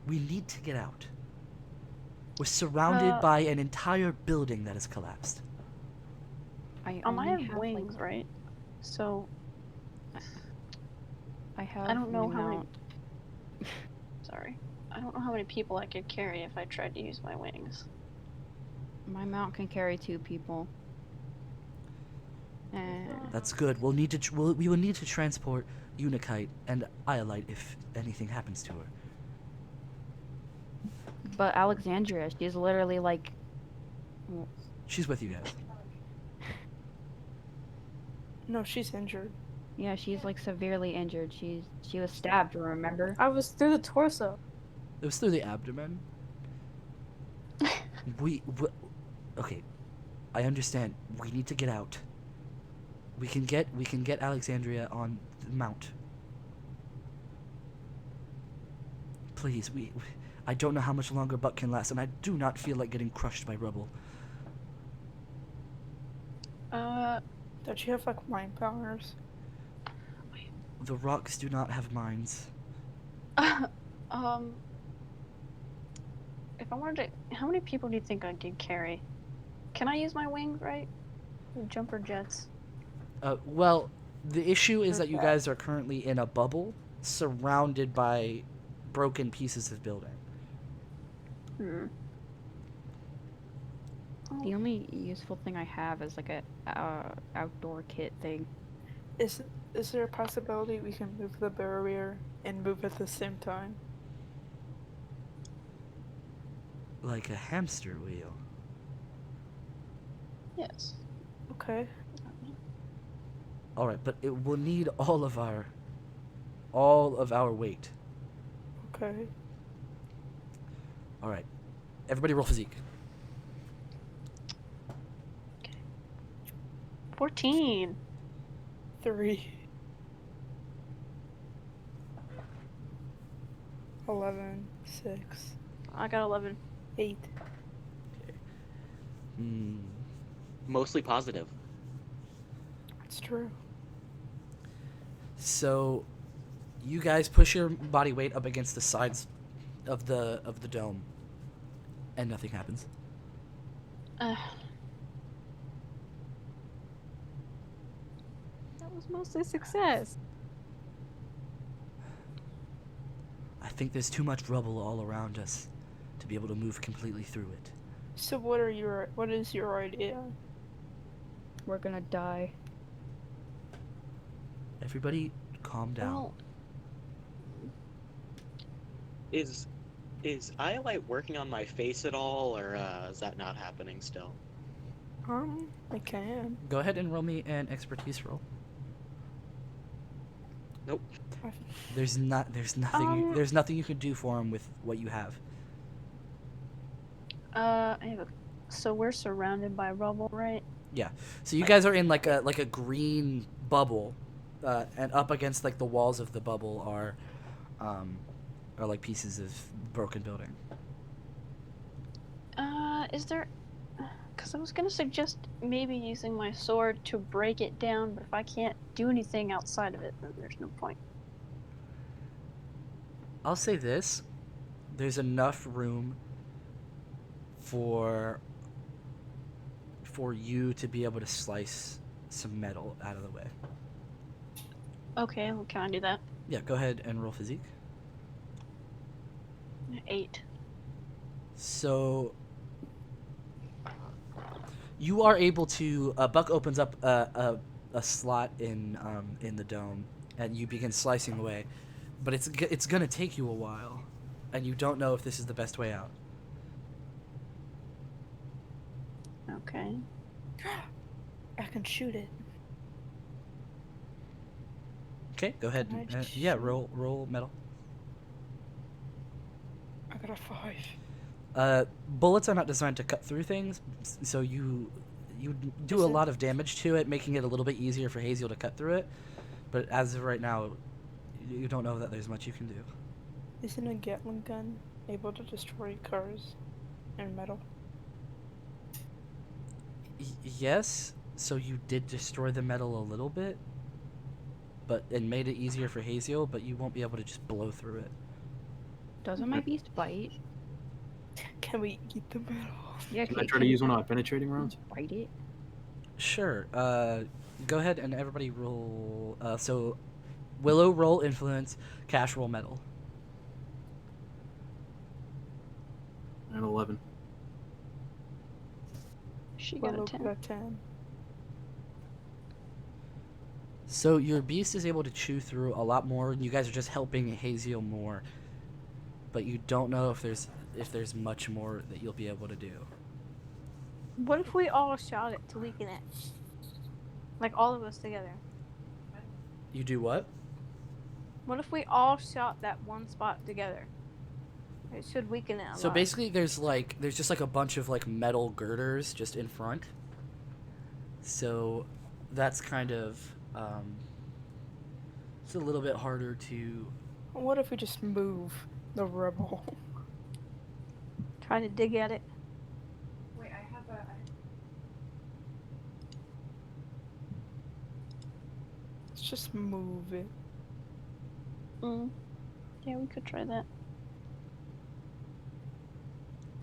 We need to get out. We're surrounded by an entire building that has collapsed. I I only have wings, like, right? So I have I don't know my how many. mount. Sorry, I don't know how many people I could carry if I tried to use my wings. My mount can carry 2 people. And That's good. We'll need to. We will need to transport Unikite and Iolite if anything happens to her. but Alexandria, she's literally like, She's with you guys. No, she's injured. yeah, she's like severely injured. She was stabbed, remember? I was through the torso. It was through the abdomen. we okay. I understand. We need to get out. We can get Alexandria on the mount. Please, I don't know how much longer Buck can last, and I do not feel like getting crushed by rubble. Don't you have like mind powers? The rocks do not have minds. If I wanted to, how many people do you think I could carry? Can I use my wings, right? Jumper jets. Well, the issue is that you guys are currently in a bubble, surrounded by broken pieces of building. The only useful thing I have is like a outdoor kit thing. Is there a possibility we can move the barrier and move at the same time? Like a hamster wheel. Yes. Okay. Alright, but it will need all of our weight. Okay. Alright. Everybody roll physique. 14. 3. 11. 6. I got 11. 8. Mostly positive. It's true. So, you guys push your body weight up against the sides of the dome, and nothing happens. That was mostly success. I think there's too much rubble all around us to be able to move completely through it. So what is your idea? We're gonna die. Everybody, calm down. Well, Is Iolite working on my face at all, or is that not happening still? I can. Go ahead and roll me an expertise roll. Nope. There's nothing you can do for him with what you have. so we're surrounded by rubble, right? Yeah. So you guys are in like a green bubble, and up against like the walls of the bubble are like pieces of broken building. Is there? Because I was gonna suggest maybe using my sword to break it down, but if I can't do anything outside of it, then there's no point. I'll say this: there's enough room for you to be able to slice some metal out of the way. Okay, well, can I do that? Yeah, go ahead and roll physique. 8. So you are able to. Buck opens up a slot in the dome, and you begin slicing away, but it's gonna take you a while, and you don't know if this is the best way out. Okay. I can shoot it. Okay, go ahead. Yeah, roll metal. I got a 5. Bullets are not designed to cut through things, so you do a lot of damage to it, making it a little bit easier for Haziel to cut through it. But as of right now, you don't know that there's much you can do. Isn't a Gatling gun able to destroy cars and metal? Yes, so you did destroy the metal a little bit, but it made it easier for Haziel, but you won't be able to just blow through it. Doesn't my beast bite? Can we eat the metal? Yeah, Can I try to use one of my penetrating rounds? Bite it. Sure. Go ahead and everybody roll. So, Willow roll influence, Cash roll metal. And 11. She got a Willow 10. got a 10. So your beast is able to chew through a lot more, and you guys are just helping Haziel more. But you don't know if there's much more that you'll be able to do. What if we all shot it to weaken it? Like all of us together. You do what? What if we all shot that one spot together? It should weaken it a So lot. basically, there's just like a bunch of like metal girders just in front. So that's kind of it's a little bit harder to. What if we just move the rubble? Try to dig at it. Wait, I have a. Let's just move it. Yeah, we could try that.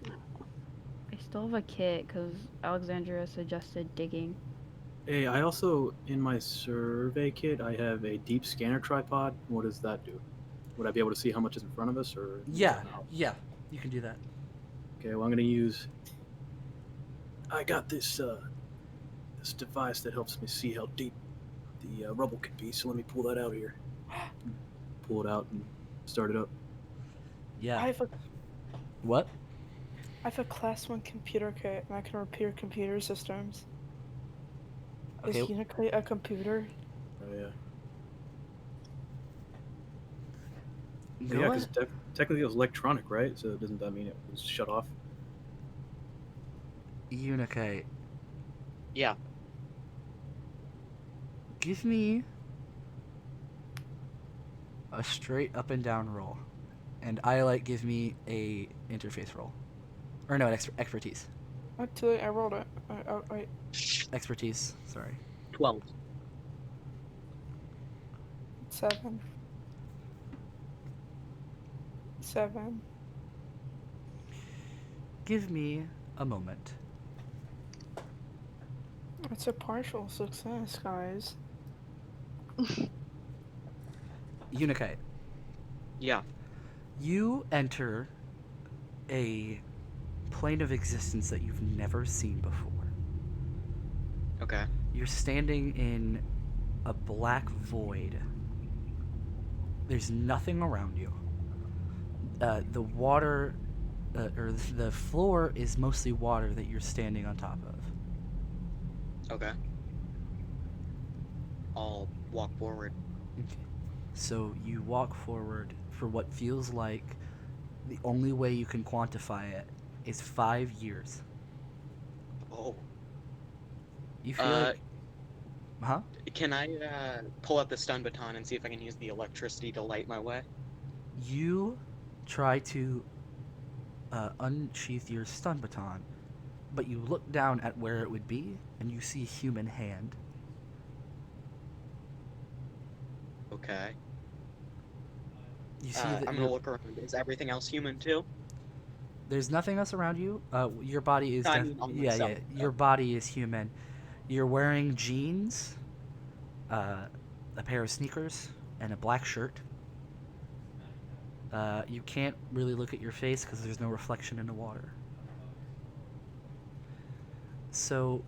I still have a kit because Alexandria suggested digging. Hey, I also, in my survey kit, I have a deep scanner tripod. What does that do? Would I be able to see how much is in front of us, or? Yeah, No? yeah, you can do that. Okay, well, I'm gonna use. I got this this device that helps me see how deep the rubble could be. So let me pull that out here. Pull it out and start it up. Yeah. I What? have a class 1 computer kit and I can repair computer systems. Okay. Is Unicate a computer? Oh yeah. Go Yeah, ahead. because technically it was electronic, right? So doesn't that mean it was shut off? Unicate. Yeah. Give me a straight up and down roll, and give me a interface roll, or no, an expertise. Actually, I rolled it. Wait. Expertise. Sorry. 12. 7. 7. Give me a moment. It's a partial success, guys. Unicate. Yeah. You enter a plane of existence that you've never seen before. Okay. You're standing in a black void. There's nothing around you. The water, or the floor is mostly water that you're standing on top of. Okay. I'll walk forward. Okay. So you walk forward for what feels like the only way you can quantify it is 5 years. Oh. You feel like... Huh? Can I pull out the stun baton and see if I can use the electricity to light my way? You try to unsheath your stun baton, but you look down at where it would be, and you see a human hand. Okay. You see that I'm gonna look around. Is everything else human too? there's nothing else around you. Your body is No, I mean on yeah. myself. Your body is human. You're wearing jeans, a pair of sneakers, and a black shirt. You can't really look at your face because there's no reflection in the water. So,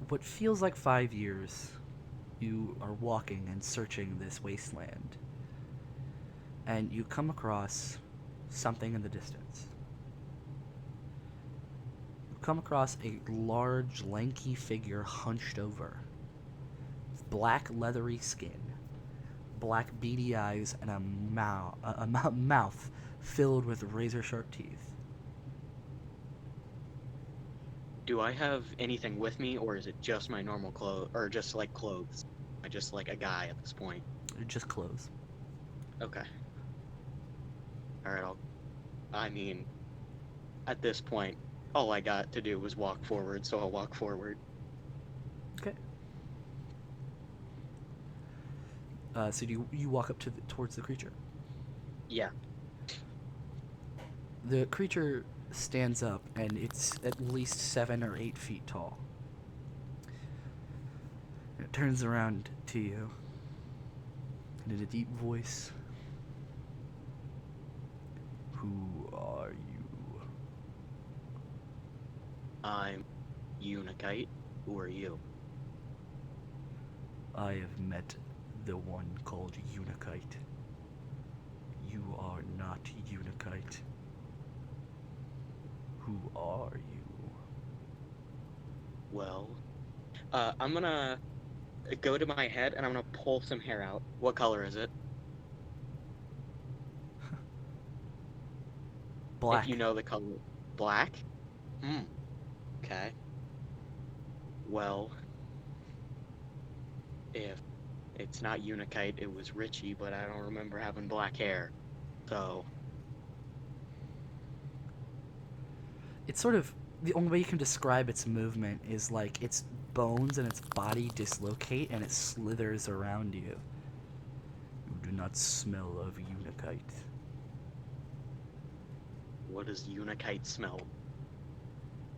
what feels like 5 years, you are walking and searching this wasteland, and you come across something in the distance. You come across a large, lanky figure hunched over, black, leathery skin, black, beady eyes, and a mouth filled with razor-sharp teeth. Do I have anything with me, or is it just my normal clothes, or just like clothes? I just like a guy at this point. Just clothes. Okay. All right. At this point, all I got to do was walk forward, so I'll walk forward. Okay. So do you walk up towards the creature? Yeah. The creature stands up, and it's at least 7 or 8 feet tall. It turns around to you, and in a deep voice, "Who are you?" I'm Unikite. Who are you? "I have met the one called Unikite. You are not Unikite. Who are you?" Well, I'm gonna go to my head and I'm gonna pull some hair out. What color is it? Black. If you know the color. Black? Okay. Well, if it's not Unikite, it was Richie, but I don't remember having black hair. So, It's sort of the only way you can describe its movement is like its bones and its body dislocate and it slithers around you. "You do not smell of Unikite." what does Unikite smell?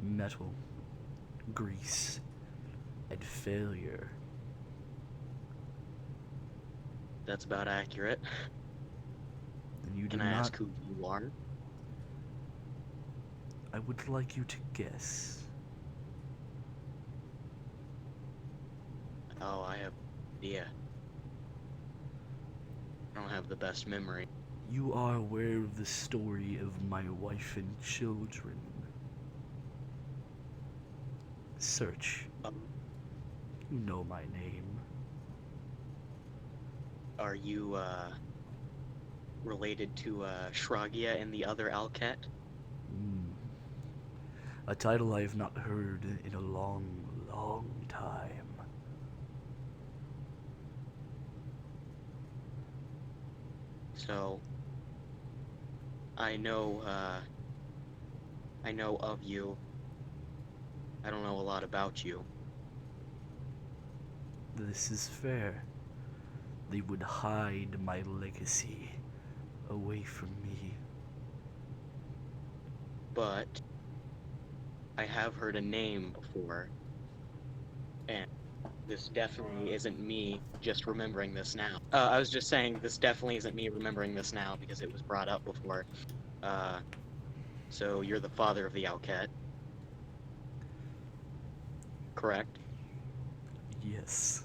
"Metal, grease, and failure." That's about accurate. "And you do Can I not. ask who you are? I would like you to guess." Oh, I have no idea. I don't have the best memory. "You are aware of the story of my wife and children. Search. Um, You know my name." Are you, related to, Shragia and the other Alket? A title I have not heard in a long, long time. So, I know of you. I don't know a lot about you. This is fair. They would hide my legacy away from me. But I have heard a name before. And this definitely isn't me just remembering this now. I was just saying this definitely isn't me remembering this now because it was brought up before. So you're the father of the Alket. Correct? Yes.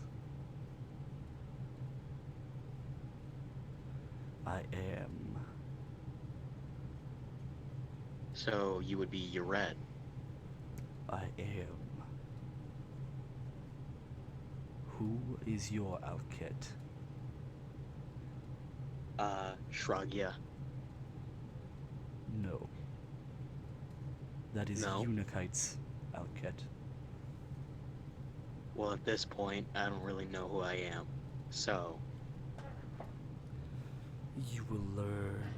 I am. So you would be Yared. I am. Who is your Alket? Shragia. No. That is No? Unikite's Alket. Well, at this point, I don't really know who I am. So, You will learn.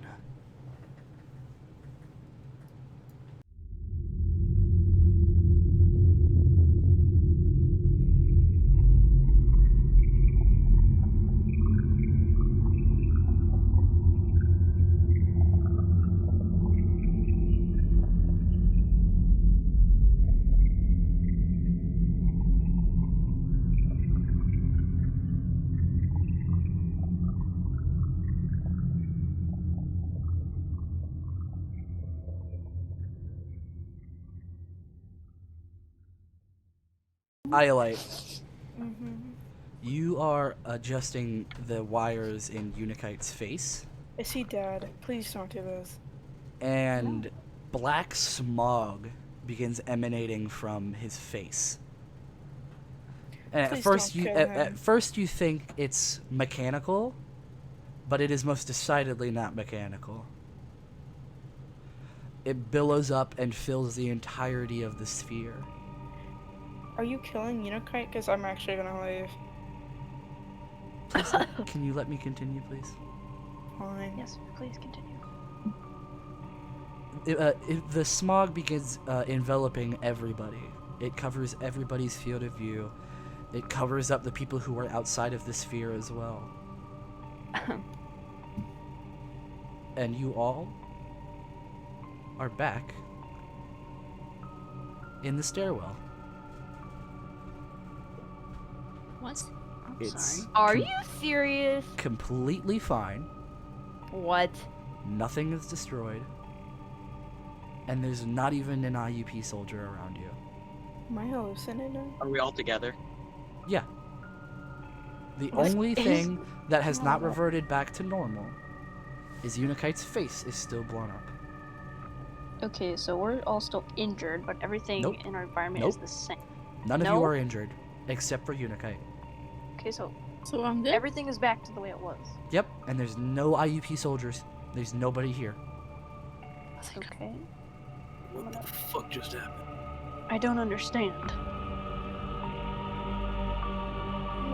Iolite, you are adjusting the wires in Unikite's face, Is he dead? Please don't do this. and black smog begins emanating from his face. And at Please first, don't you kill at him. first you think it's mechanical, but it is most decidedly not mechanical. It billows up and fills the entirety of the sphere. Are you killing Unikite? Because I'm actually gonna leave. Please, can you let me continue, please? Fine. Yes, please continue. The smog begins enveloping everybody. It covers everybody's field of view. It covers up the people who are outside of the sphere as well. And you all are back in the stairwell. What? I'm It's sorry. Are you serious? completely fine. What? Nothing is destroyed. And there's not even an IUP soldier around you. Am I hallucinating? Are we all together? Yeah. The What only is thing that has not normal? reverted back to normal is Unikite's face is still blown up. Okay, so we're all still injured, but everything Nope. in our environment is the same. None of you No? are injured, except for Unikite. Okay, so So I'm dead? everything is back to the way it was. Yep, and there's no IUP soldiers. There's nobody here. Okay. What the fuck just happened? I don't understand.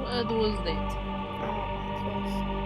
What was that? I don't know.